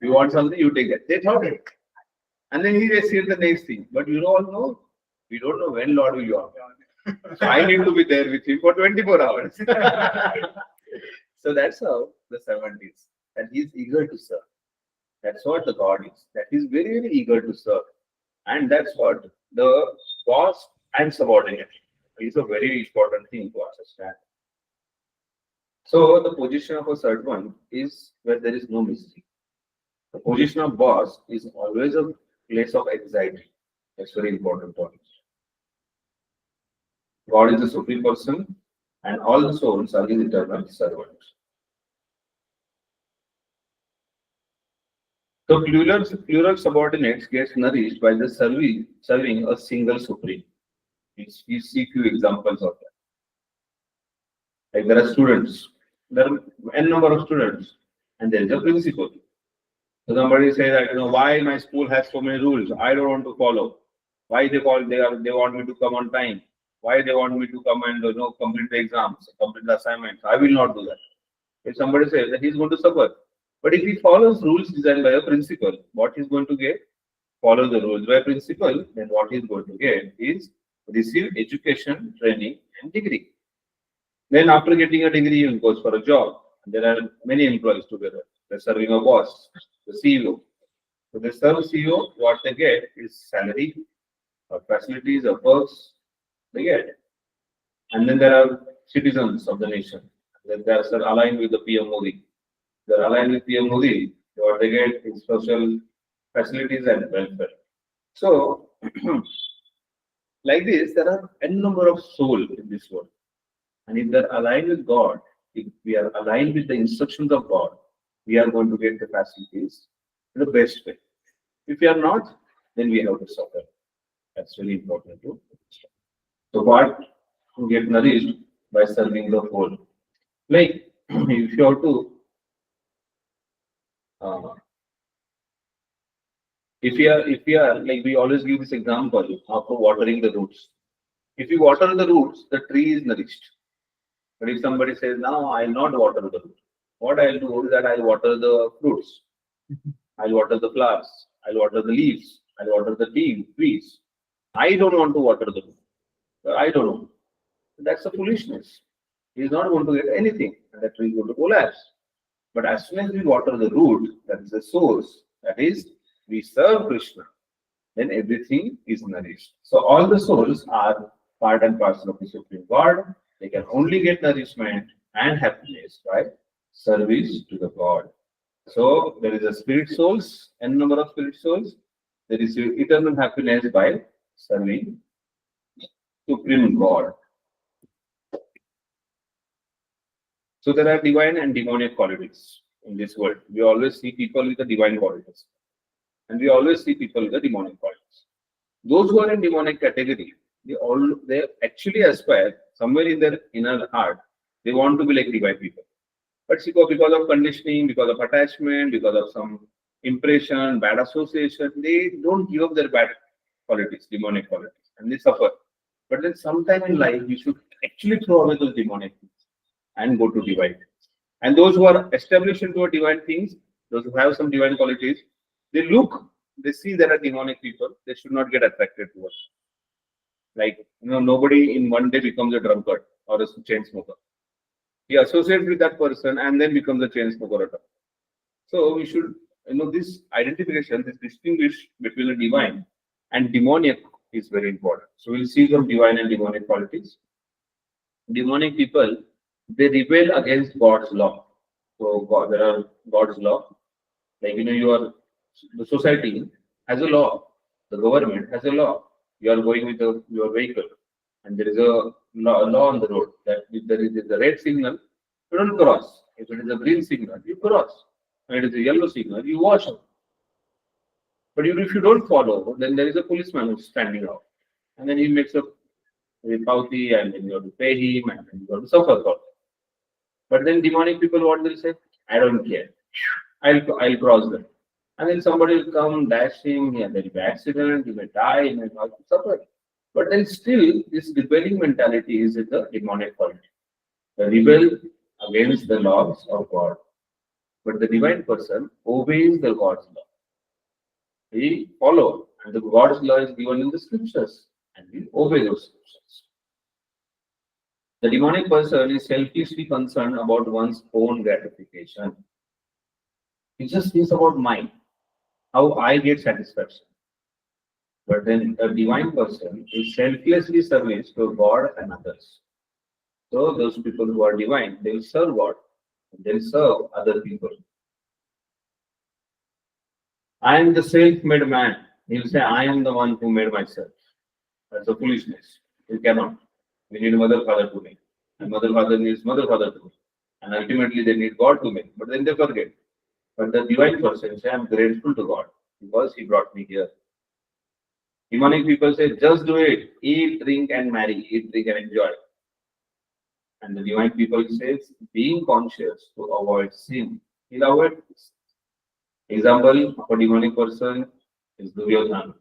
You want something, you take that. They thought it. And then he received the next thing. But you all know, we don't know when Lord will yawn. So I need to be there with him for 24 hours. So that's how the servant is. And he's eager to serve. That's what the God is. That he's very, very eager to serve. And that's what the boss and subordinate is a very important thing to understand. So the position of a servant is where there is no mystery. The position of boss is always a place of anxiety. That's very important point. God is the supreme person, and all the souls are his eternal servants. So plural subordinates gets nourished by the serving a single supreme. We see few examples of that. Like there are students, there are n number of students, and there is a principal. So somebody say that why my school has so many rules, I don't want to follow. Why they want me to come on time? Why they want me to come and complete the exams, complete the assignments? I will not do that. If somebody says that he's going to suffer, but if he follows rules designed by a principal, what he's going to get? Follow the rules by a principal, then what he's going to get is receive education, training, and degree. Then after getting a degree, he goes for a job. There are many employees together. They're serving a boss, the CEO. So they serve CEO, what they get is salary, or facilities, or perks, they get. And then there are citizens of the nation. Then they are aligned with the PM Modi. They're aligned with PM Modi, what they get is social facilities and welfare. So, like this, there are n number of souls in this world. And if they're aligned with God, if we are aligned with the instructions of God, we are going to get the facilities in the best way. If we are not, then we have to suffer. That's really important to understand. So God will get nourished by serving the whole. Like if you have to if we are like we always give this example of watering the roots. If you water the roots, the tree is nourished. But if somebody says, "No, I'll not water the root," what I'll do is that I'll water the fruits, I'll water the flowers, I'll water the leaves, I'll water the trees. I don't want to water the root. I don't know. That's a foolishness. He's not going to get anything, and the tree is going to collapse. But as soon as we water the root, that is the source, that is, we serve Krishna, then everything is nourished. So all the souls are part and parcel of the Supreme God. They can only get nourishment and happiness by service to the God. So there is a spirit souls, n number of spirit souls. There is eternal happiness by serving Supreme God. So there are divine and demonic qualities in this world. We always see people with the divine qualities, and we always see people with the demonic qualities. Those who are in demonic category, they actually aspire somewhere in their inner heart. They want to be like divine people. But because of conditioning, because of attachment, because of some impression, bad association, they don't give up their bad qualities, demonic qualities, and they suffer. But then sometime in life, you should actually throw away those demonic things and go to divine. And those who are established into a divine things, those who have some divine qualities, they look, they see there are demonic people, they should not get attracted to us. Like, nobody in one day becomes a drunkard or a chain smoker. He associates with that person and then becomes a chain smoker. So we should, this identification, this distinguish between the divine and demonic is very important. So we'll see some divine and demonic qualities. Demonic people, they rebel against God's law. So there are God's law. Like, the society has a law. The government has a law. You are going with your vehicle, and there is a law on the road that if there is a red signal, you don't cross. If it is a green signal, you cross. And it is a yellow signal, you watch out. But if you don't follow, then there is a policeman who's standing out. And then he makes a pauti, and then you have to pay him, and then you have to suffer for it. But then demonic people, what they'll say? I don't care. I'll cross them. And then somebody will come dashing, and there will be accident, you may die, you may have to suffer. But then still, this rebelling mentality is in the demonic quality. The rebel against the laws of God. But the divine person obeys the God's law. He follows, and the God's law is given in the scriptures, and we obey those scriptures. The demonic person is selfishly concerned about one's own gratification. He just thinks about mine, how I get satisfaction. But then a divine person is selflessly service to God and others. So those people who are divine, they will serve God, they will serve other people. I am the self-made man. He will say, I am the one who made myself. That's a foolishness. You cannot. We need mother, father to make. And mother, father needs mother, father to make. And ultimately they need God to make. But then they forget. But the divine person say, I am grateful to God because He brought me here. Demonic people say, just do it. Eat, drink, and marry. Eat, drink, and enjoy. And the divine people says, being conscious to avoid sin. He'll avoid this. Example of a demonic person is Duryodhana.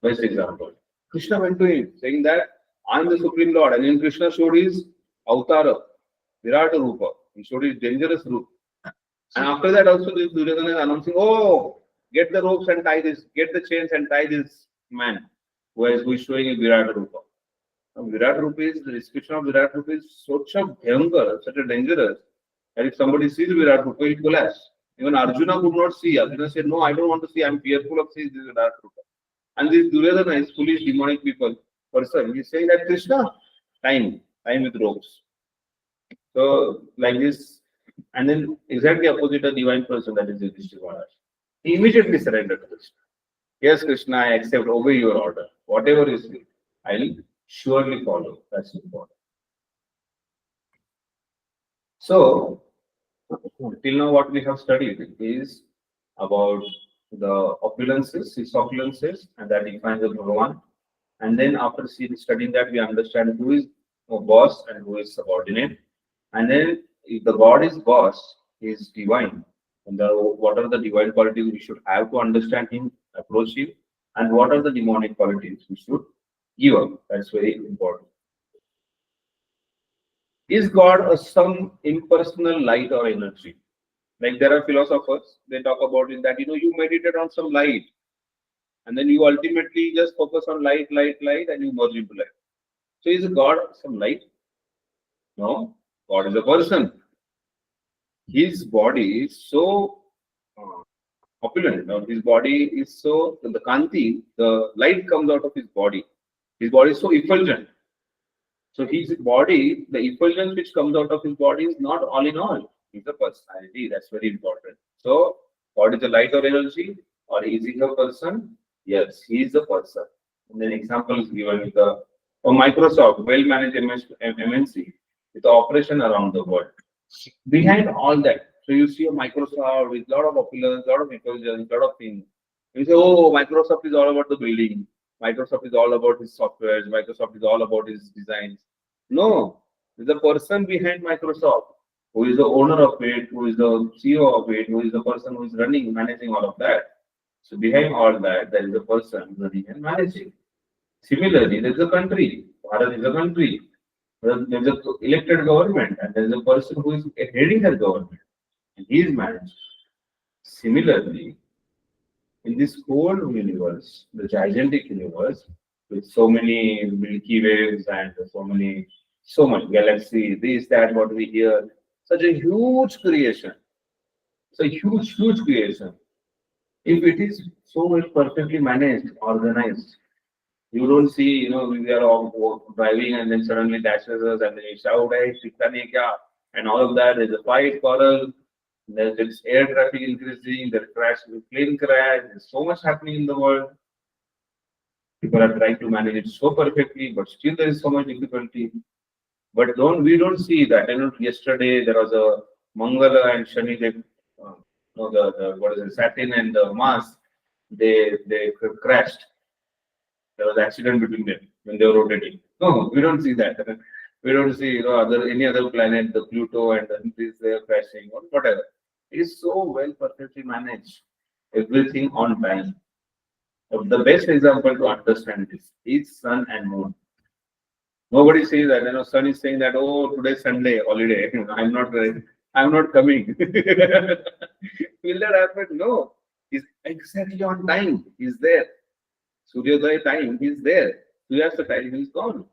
Best example. Krishna went to him saying that I am the Supreme Lord. And then Krishna showed his Avtara, Virata Rupa. He showed his dangerous root. And after that also this Duryodhana is announcing, oh, get the ropes and tie this, get the chains and tie this man who is showing a Virata Rupa. Now, Virata Rupa is, the description of Virata Rupa is such a bhayankar, such a dangerous, that if somebody sees Virata Rupa, he collapse. Even Arjuna could not see. Arjuna said, no, I don't want to see. I'm fearful of seeing this Virata Rupa. And this Duryodhana is foolish, demonic person. He's saying that Krishna, time with ropes. So, like this, and then exactly opposite a divine person, that is Yudhishthira Maharaj. He immediately surrendered to Krishna. Yes, Krishna, I accept, obey your order. Whatever you say, I'll surely follow. That's important. So, till now what we have studied is about the opulences, his opulences, and that defines the Bhagavan. And then after studying that, we understand who is a boss and who is subordinate. And then if the God is boss, he is divine. And what are the divine qualities we should have to understand him, approach him, and what are the demonic qualities we should give up. That's very important. Is God some impersonal light or energy? Like there are philosophers, they talk about in that, you meditate on some light, and then you ultimately just focus on light, and you merge into light. So is God some light? No, God is a person. His body is so opulent. Now his body is so, the kanti, the light comes out of his body. His body is so effulgent. So his body, the effulgence which comes out of his body is not all in all. He's a personality. That's very important. So what is the light or energy? Or is he a person? Yes, he is a person. And then example is given with Microsoft, well-managed MNC, with the operation around the world. Behind all that, so you see a Microsoft with lot of opulence, lot of intelligence, lot of things. You say, oh, Microsoft is all about the building. Microsoft is all about his softwares. Microsoft is all about his designs. No, the person behind Microsoft, who is the owner of it, who is the CEO of it, who is the person who is running, managing all of that. So behind all that, there is a person running and managing. Similarly, there is a country. Bharat is a country. There's a elected government, and there is a person who is heading that government, and he is managed. Similarly, in this whole universe, the gigantic universe, with so many Milky Ways and so much galaxy, this, that, what we hear, such a huge creation. It's a huge creation. If it is so well perfectly managed, organized, you don't see, we are all driving and then suddenly dashes us and then you shout, hey, Shikta ne kya? And all of that. There's a fight, quarrel, there's air traffic increasing, there's crash, plane crash, there's so much happening in the world. People are trying to manage it so perfectly, but still there is so much difficulty. But we don't see that. Yesterday there was a Mangala and Shani, they, the what is it, Saturn and the Mars, they crashed. There was accident between them when they were rotating. No, we don't see that. We don't see any other planet, the Pluto and this they are crashing or whatever. It is so well perfectly managed. Everything on time. So the best example to understand this is sun and moon. Nobody says that. Sun is saying that, oh, today's Sunday, holiday. I'm not coming. Will that happen? No. He's exactly on time. He's there. Suryodaya time, he's there. Suryasta time, he's gone.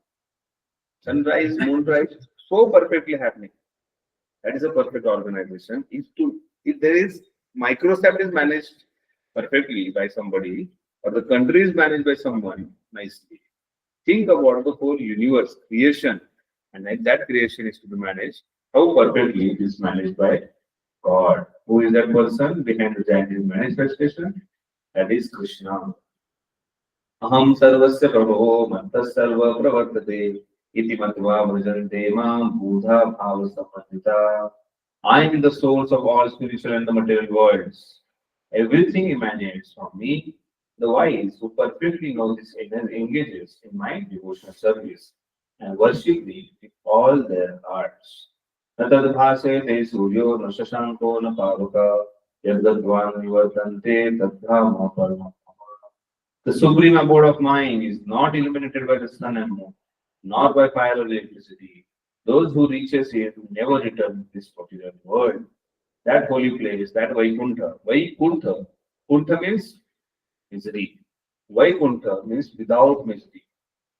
Sunrise, moonrise, so perfectly happening. That is a perfect organization. If there is Microsoft is managed perfectly by somebody, or the country is managed by someone nicely. Think about the whole universe, creation, and like that creation is to be managed. How perfectly it is managed by God. Who is that person behind the giant manifestation? That is Krishna. अहम सर्वस्य प्रभो मत्तः सर्व प्रवर्तते इति मत्वा भजन्ते मां बुधा भाव samahita. I am the source of all spiritual and the material worlds. Everything emanates from me. The wise who perfectly know this engages in my devotional service and worship me with all their hearts. न तद्भासेते सूर्यो न शशाङ्को न पावकः यद्गत्वान् निवर्तन्ते तद्धाम परमम्. The supreme abode of mind is not illuminated by the sun and moon, nor by fire or electricity. Those who reaches it never return to this particular world. That holy place, that Vaikuntha. Kuntha means misery. Vaikuntha means without misery.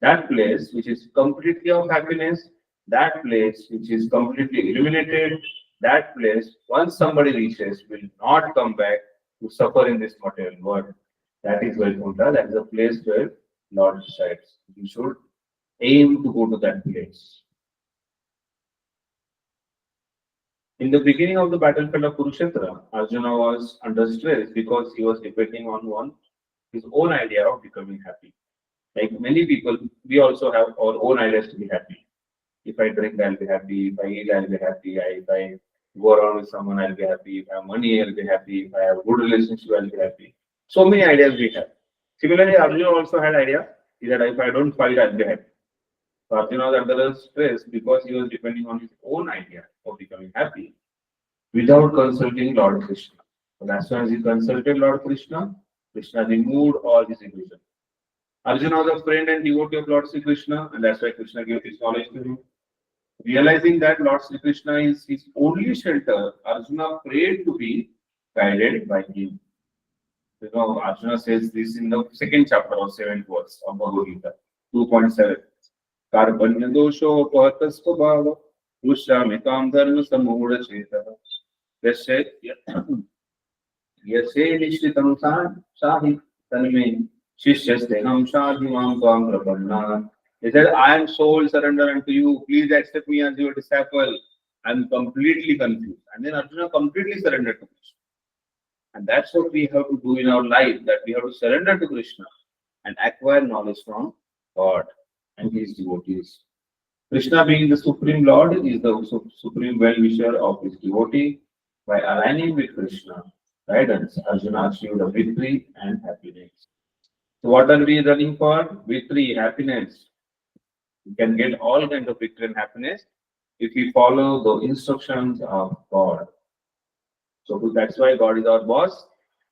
That place which is completely of happiness, that place which is completely illuminated, that place, once somebody reaches, will not come back to suffer in this material world. That is Vaikuntha. That is a place where Lord resides. You should aim to go to that place. In the beginning of the battlefield of Kurukshetra, Arjuna was under stress because he was depending on his own idea of becoming happy. Like many people, we also have our own ideas to be happy. If I drink, I'll be happy. If I eat, I'll be happy. If I go around with someone, I'll be happy. If I have money, I'll be happy. If I have a good relationship, I'll be happy. So many ideas we have. Similarly, Arjuna also had idea that if I don't fight, I'll be happy. So Arjuna was under stress because he was depending on his own idea of becoming happy without consulting Lord Krishna. So as soon as he consulted Lord Krishna, Krishna removed all his illusion. Arjuna was a friend and devotee of Lord Sri Krishna, and that's why Krishna gave his knowledge to him. Realizing that Lord Sri Krishna is his only shelter, Arjuna prayed to be guided by him. Arjuna says this in the second chapter of 7th verse of Bhagavad Gita, 2.7. Karpanya dosho pahatasvabhava pushamikam dharma samura chetah yashe nishritam sahi tanme shishyasteham shadhimam tvam prapanna. He said, I am soul surrender unto you. Please accept me as your disciple. I am completely confused. And then Arjuna completely surrendered to Krishna. And that's what we have to do in our life, that we have to surrender to Krishna and acquire knowledge from God and his devotees. Krishna, being the Supreme Lord, is the supreme well-wisher of his devotee. By aligning with Krishna guidance, Arjuna achieved a victory and happiness. So what are we running for? Victory, happiness. We can get all kinds of victory and happiness if we follow the instructions of God. So that's why God is our boss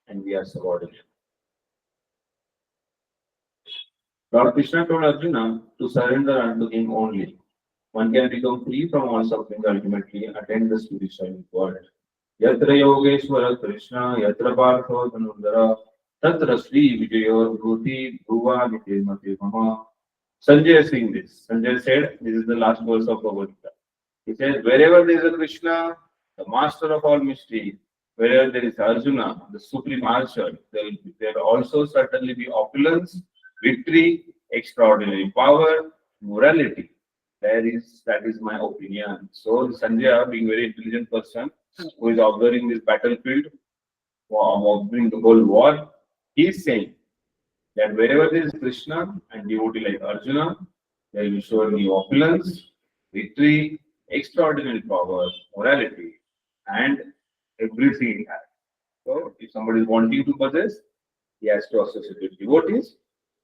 and we are subordinate. Lord Krishna told Arjuna to surrender unto him only. One can become free from all suffering ultimately and attain the spiritual world. Yatra Yogeshwara Krishna, Yatra Partho Dhanundara, Tatra Sri Vijayor Bhuti Bhuva Mate Mama. Sanjay is saying this. Sanjay said, this is the last verse of Bhagavad Gita. He says, wherever there is a Krishna, the master of all mystery, wherever there is Arjuna, the supreme archer, there will also certainly be opulence, victory, extraordinary power, morality. That is my opinion. So Sanjay, being a very intelligent person, who is observing this battlefield, observing the whole war, he is saying that wherever there is Krishna and devotee like Arjuna, there will be surely opulence, victory, extraordinary power, morality, and everything he has. So if somebody is wanting to possess, he has to associate with devotees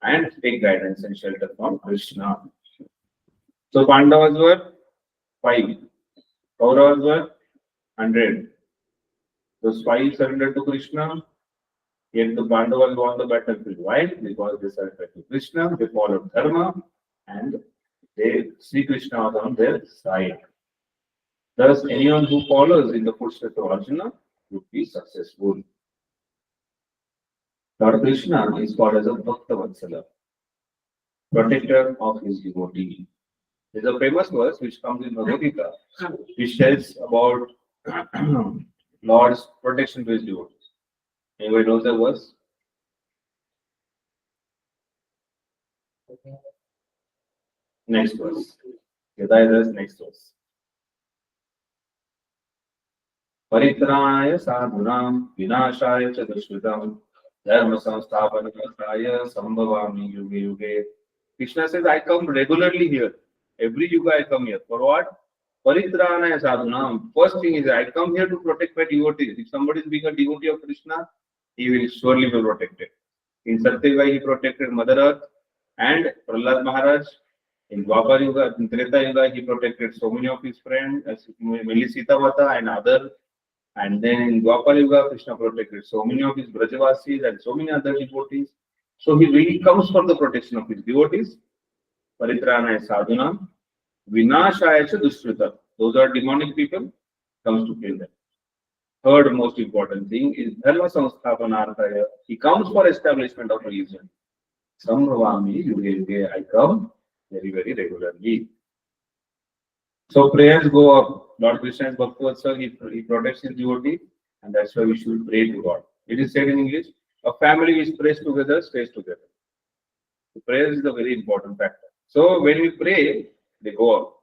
and take guidance and shelter from Krishna. So Pandavas were 5, Kauravas were 100. Those 5 surrendered to Krishna, yet the Pandavas won the battlefield. Why? Because they surrendered to Krishna, they followed Dharma, and Sri Krishna was on their side. Thus, anyone who follows in the footsteps of Arjuna would be successful. Lord Krishna is called as a Bhakta Vatsala, protector of his devotee. There is a famous verse which comes in Bhagavad Gita, which tells about Lord's protection to his devotees. Anybody knows the verse? Next verse. Yadaidas next verse. Paritraya sadhunam vinashaya cha dushritam dharma samsthapanakaya sambhavami yuge yuge. Krishna says, I come regularly here. Every yuga I come here. For what? Paritranaya sadhunam. First thing is, I come here to protect my devotees. If somebody is being a devotee of Krishna, he will surely be protected. In Satyayuga, he protected Mother Earth and Prahlad Maharaj. In Dwapar Yuga, in Treta Yuga, he protected so many of his friends, mainly Sita Mata and other. And then in Dwapar Yuga, Krishna protected so many of his Brajavasis and so many other devotees. So he really comes for the protection of his devotees. Paritranaya sadhunam, vinashaya cha dushrita. Those are demonic people, comes to kill them. Third most important thing is dharma samsthapanarthaya. He comes for establishment of religion. Sambhavami yuge yuge. I come very, very regularly. So prayers go up. Lord Krishna is Bhakta, he protects his devotee, and that's why we should pray to God. It is said in English, a family which prays together stays together. So prayer is a very important factor. So when we pray, they go up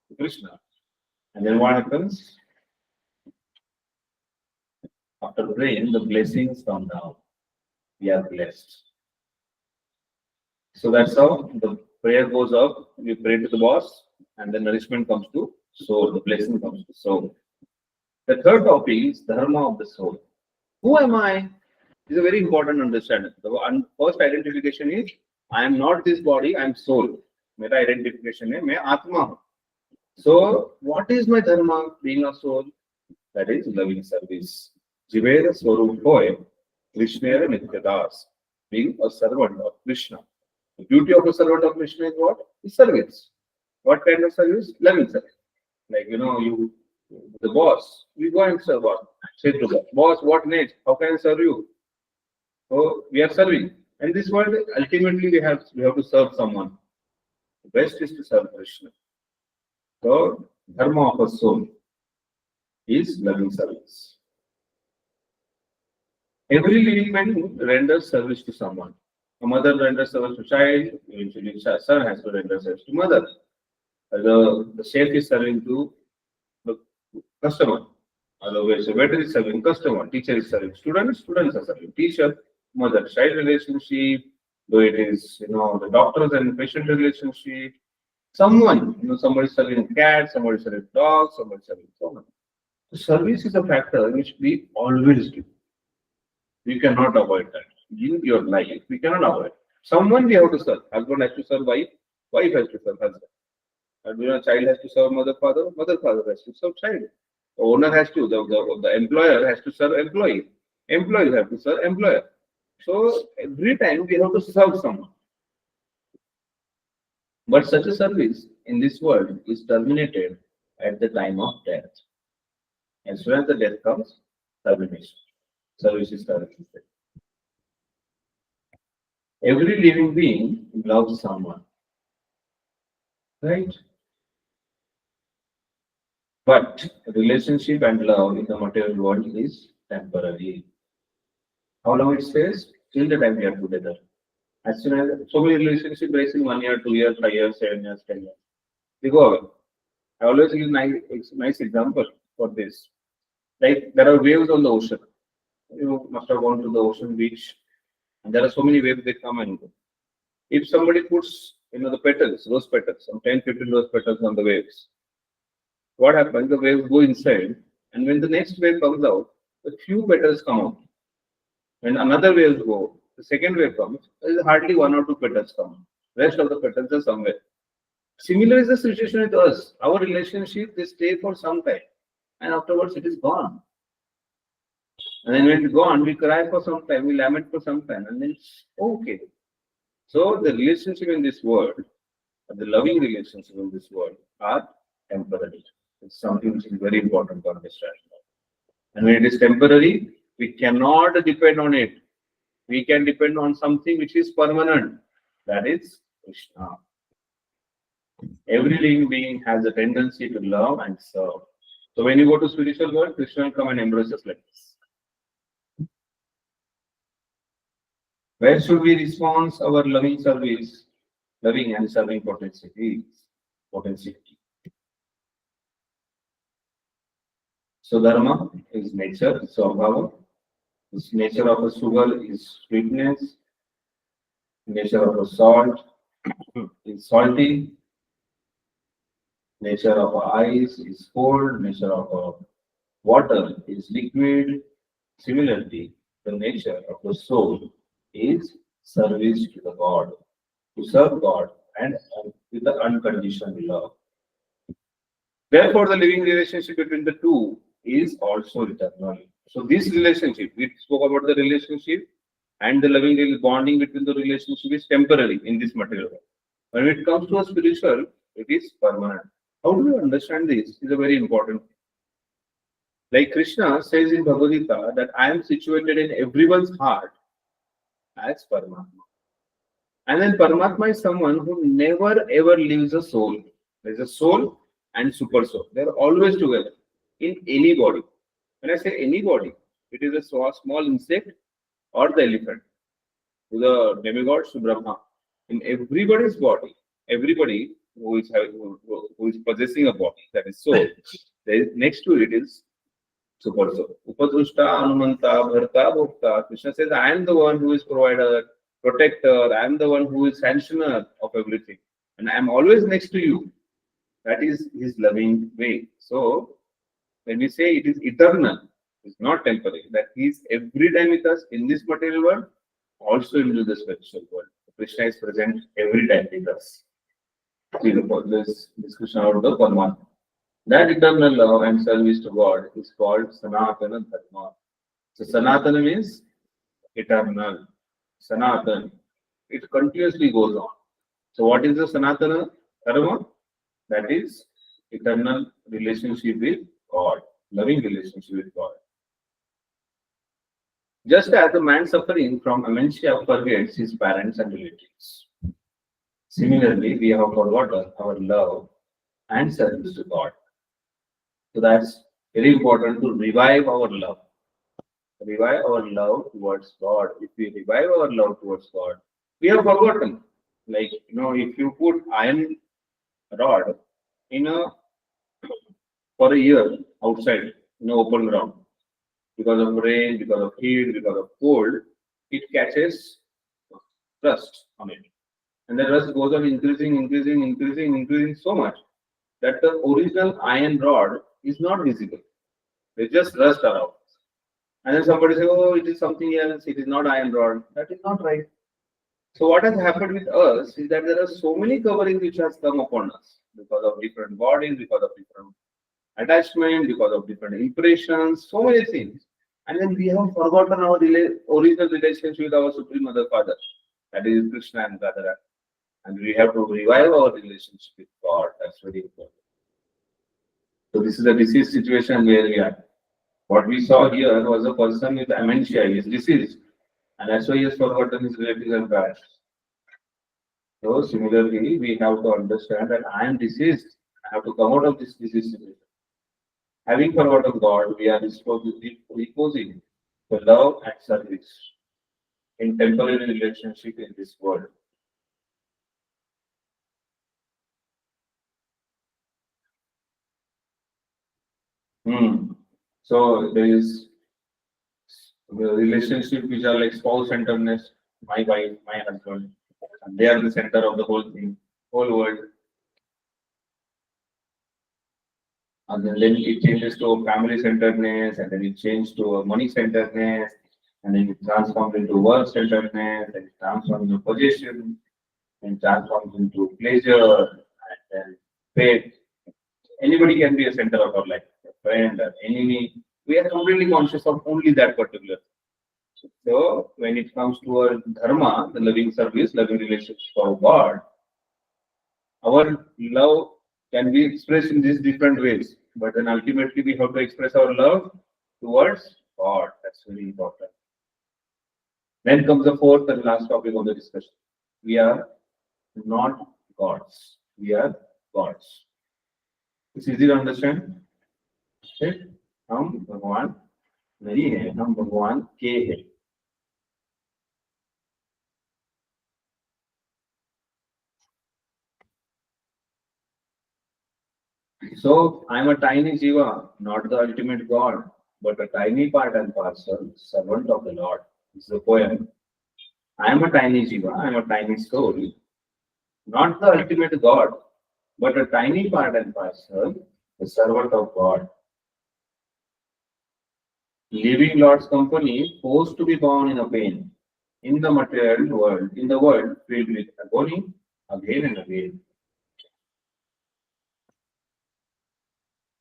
to Krishna. And then what happens? After praying, the blessings come down. We are blessed. So that's how the prayer goes up. We pray to the boss, and the nourishment comes to soul. The blessing comes to soul. The third topic is dharma of the soul. Who am I? This is a very important understanding. The first identification is I am not this body, I am soul. Mera identification is I Atma. So what is my dharma being a soul? That is loving service. Jivera Swarup Hoy, Krishnera Nityadas, being a servant of Krishna. The beauty of a servant of Krishna is what? Is service. What kind of service? Loving service. Like, you, the boss, we go and serve boss. Say to the boss, what next? How can I serve you? So we are serving. And this world, ultimately, we have to serve someone. The best is to serve Krishna. So, dharma of a soul is loving service. Every living man renders service to someone. A mother renders service to child, eventually son has to render service to mother. The chef is serving to the customer. Otherwise, the waiter is serving customer, teacher is serving students are serving teacher, mother-child relationship, though it is, the doctors and patient relationship, Someone, somebody is serving cat, somebody is serving dog, somebody is serving someone. So service is a factor which we always do. We cannot avoid that. In your life, we cannot avoid. Someone we have to serve. Husband has to serve wife, wife has to serve husband. And child has to serve mother, father, mother, father has to serve child. The owner has to, the employer has to serve employee. Employees have to serve employer. So every time we have to serve someone. But such a service in this world is terminated at the time of death. As soon as the death comes, termination. Service is terminated. Every living being loves someone, right? But relationship and love in the material world is temporary. How long it stays? Till the time we are together. As soon as so many relationships rise in 1 year, 2 years, 5 years, 7 years, 10 years. They go away. I always use nice example for this. Like there are waves on the ocean. You must have gone to the ocean beach, and there are so many waves they come and go. If somebody puts the petals, rose petals, some 10, 15 rose petals on the waves, what happens? The waves go inside, and when the next wave comes out, a few petals come out. When another wave go, the second wave comes, there is hardly one or two petals come. Rest of the petals are somewhere. Similar is the situation with us. Our relationship, they stay for some time, and afterwards it is gone. And then when it's gone, we cry for some time, we lament for some time, and then it's okay. So the relationship in this world, the loving relationship in this world, are temporary. It's something which is very important to understand. And when it is temporary, we cannot depend on it. We can depend on something which is permanent. That is Krishna. Every living being has a tendency to love and serve. So when you go to spiritual world, Krishna will come and embrace us like this. Where should we respond our loving service, loving and serving potency? So dharma is nature, swabhava. This nature of a sugar is sweetness. Nature of a salt is salty. Nature of a ice is cold. Nature of a water is liquid. Similarly, the nature of the soul is service to the God, to serve God and with the unconditional love. Therefore, the living relationship between the two is also eternal. So, this relationship, we spoke about the relationship and the loving bonding between the relationship is temporary in this material world. When it comes to a spiritual, it is permanent. How do you understand this? Is a very important thing. Like Krishna says in Bhagavad Gita that I am situated in everyone's heart as Paramatma. And then Paramatma is someone who never ever leaves a soul. There is a soul and super soul. They are always together in any body. When I say any body, it is a small insect or the elephant, to the demigods, to Brahma. In everybody's body, everybody who is possessing a body, that is soul, there is, next to it is super soul. Upadrushta, Anumanta, Bharta, Bhokta. Krishna says, I am the one who is provider, protector, I am the one who is sanctioner of everything. And I am always next to you. That is his loving way. So, when we say it is eternal, it's not temporary, that he is every time with us in this material world, also into the spiritual world. Krishna is present every time with us. See this discussion about the Paramatma. That eternal love and service to God is called Sanatana Dharma. So Sanatana means eternal. Sanatana. It continuously goes on. So what is the Sanatana Dharma? That is eternal relationship with God, loving relationship with God. Just as a man suffering from amnesia forgets his parents and relatives. Similarly, we have forgotten our love and service to God. So that's very important to revive our love. Revive our love towards God. If we revive our love towards God, we have forgotten. Like, if you put iron rod in for a year outside in open ground, because of rain, because of heat, because of cold, it catches rust on it. And the rust goes on increasing so much that the original iron rod is not visible. They just rust around. And then somebody say, oh, it is something else, it is not iron rod. That is not right. So what has happened with us is that there are so many coverings which has come upon us because of different bodies, because of different attachment, because of different impressions, so many things. And then we have forgotten our original relationship with our Supreme Mother Father, that is Krishna and Radha. And we have to revive our relationship with God. That's very important. So this is a disease situation where we are. What we saw here was a person with dementia. He is deceased. And that's why he has forgotten his relatives and parents. So similarly, we have to understand that I am deceased. I have to come out of this disease situation. Having forgotten God, we are reposing the love and service in temporary relationship in this world. Hmm. So there is the relationship which are like spouse centeredness, my wife, my husband, and they are the center of the whole thing, whole world. And then it changes to a family centeredness, and then it changes to a money centeredness, and then it transforms into work centeredness, and it transforms into possession, and transforms into pleasure, and then faith. Anybody can be a center of our life, a friend, an enemy. We are completely conscious of only that particular. So when it comes to our dharma, the loving service, loving relationship for God, our love can be expressed in these different ways. But then ultimately we have to express our love towards God. That's very important. Then comes the fourth and last topic of the discussion. We are not gods. We are gods. It's easy to understand. Okay? हम भगवान नहीं है, हम भगवान के हैं. So I'm a tiny jiva, not the ultimate God, but a tiny part and parcel, servant of the Lord. It's the poem. I am a tiny jiva, I am a tiny soul, not the ultimate God, but a tiny part and parcel, the servant of God. Leaving Lord's company, forced to be born in a pain, in the material world, in the world filled with agony, again and again.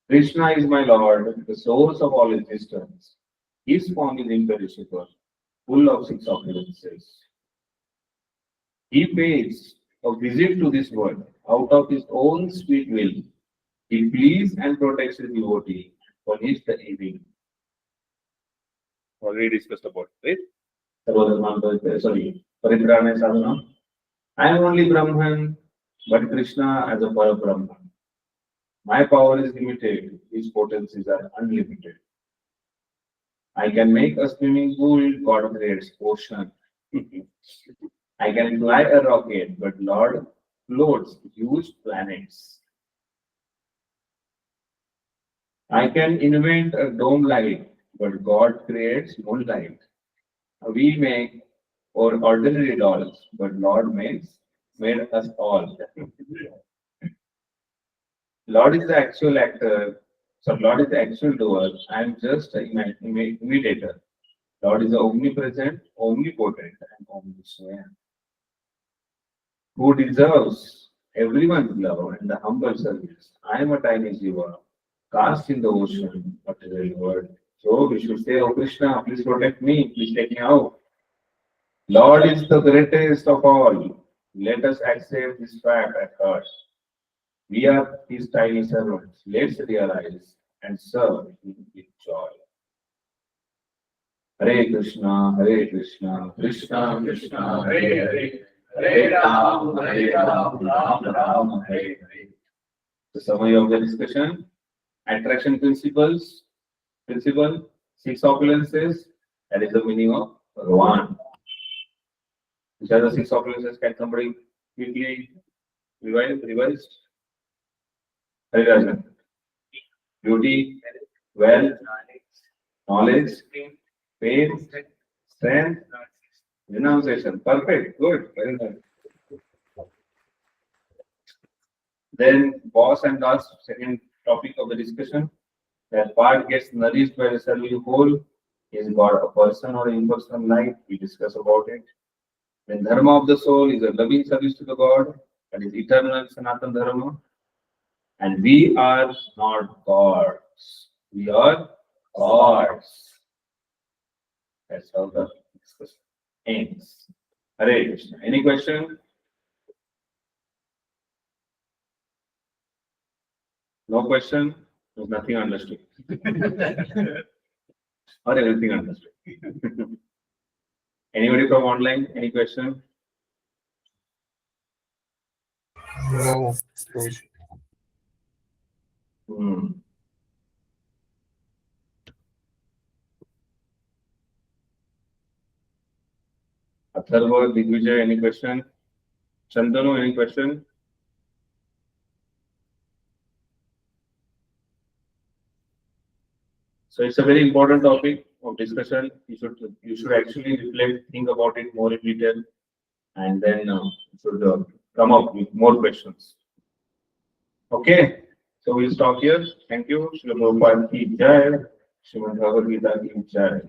Krishna is my Lord, the source of all existence. His form is imperishable, full of six opulences. He pays a visit to this world out of his own sweet will. He pleases and protects his devotee, punish the evil. Already discussed about it, right? Sorry, Paritrana Sadhana. I am only Brahman, but Krishna as a Para Brahman. My power is limited, his potencies are unlimited. I can make a swimming pool, God creates ocean. I can fly a rocket, but Lord floats huge planets. I can invent a dome light, but God creates moonlight. We make or ordinary dolls, but Lord made us all. Lord is the actual actor, so Lord is the actual doer. I am just an imitator. Lord is omnipresent, omnipotent, and omniscient, who deserves everyone's love and the humble service. I am a tiny jiva, cast in the ocean, material world. So we should say, oh Krishna, please protect me, please take me out. Lord is the greatest of all. Let us accept this fact at heart. We are his tiny servants. Let's realize and serve him with joy. Hare Krishna, Hare Krishna, Krishna Krishna, Hare Hare, Hare Ram, Ram Ram, Hare Hare. The summary of the discussion: attraction principle, six opulences. That is the meaning of Bhagavan. Which are the six opulences? Can somebody quickly revise? Hare Rajan. Beauty, wealth, knowledge, faith, strength, renunciation. Perfect. Good. Very nice. Then boss and last, second topic of the discussion, that part gets nourished by the serving whole. Is God a person or impersonal life? We discuss about it. Then dharma of the soul is a loving service to the God, that is eternal Sanatan Dharma. And we are not gods. We are gods. That's how the discussion ends. Hare Krishna. Any question? No question? There's nothing understood. Or everything understood. Anybody from online? Any question? No. Hmm. Atharva, Digvijay, any question? Chandanu, any question? So it's a very important topic of discussion. You should actually reflect, think about it more in detail, and then you should come up with more questions. Okay, so we'll stop here. Thank you. Srila Prabhupada ki jai. Srimad Bhagavad Gita ki jai.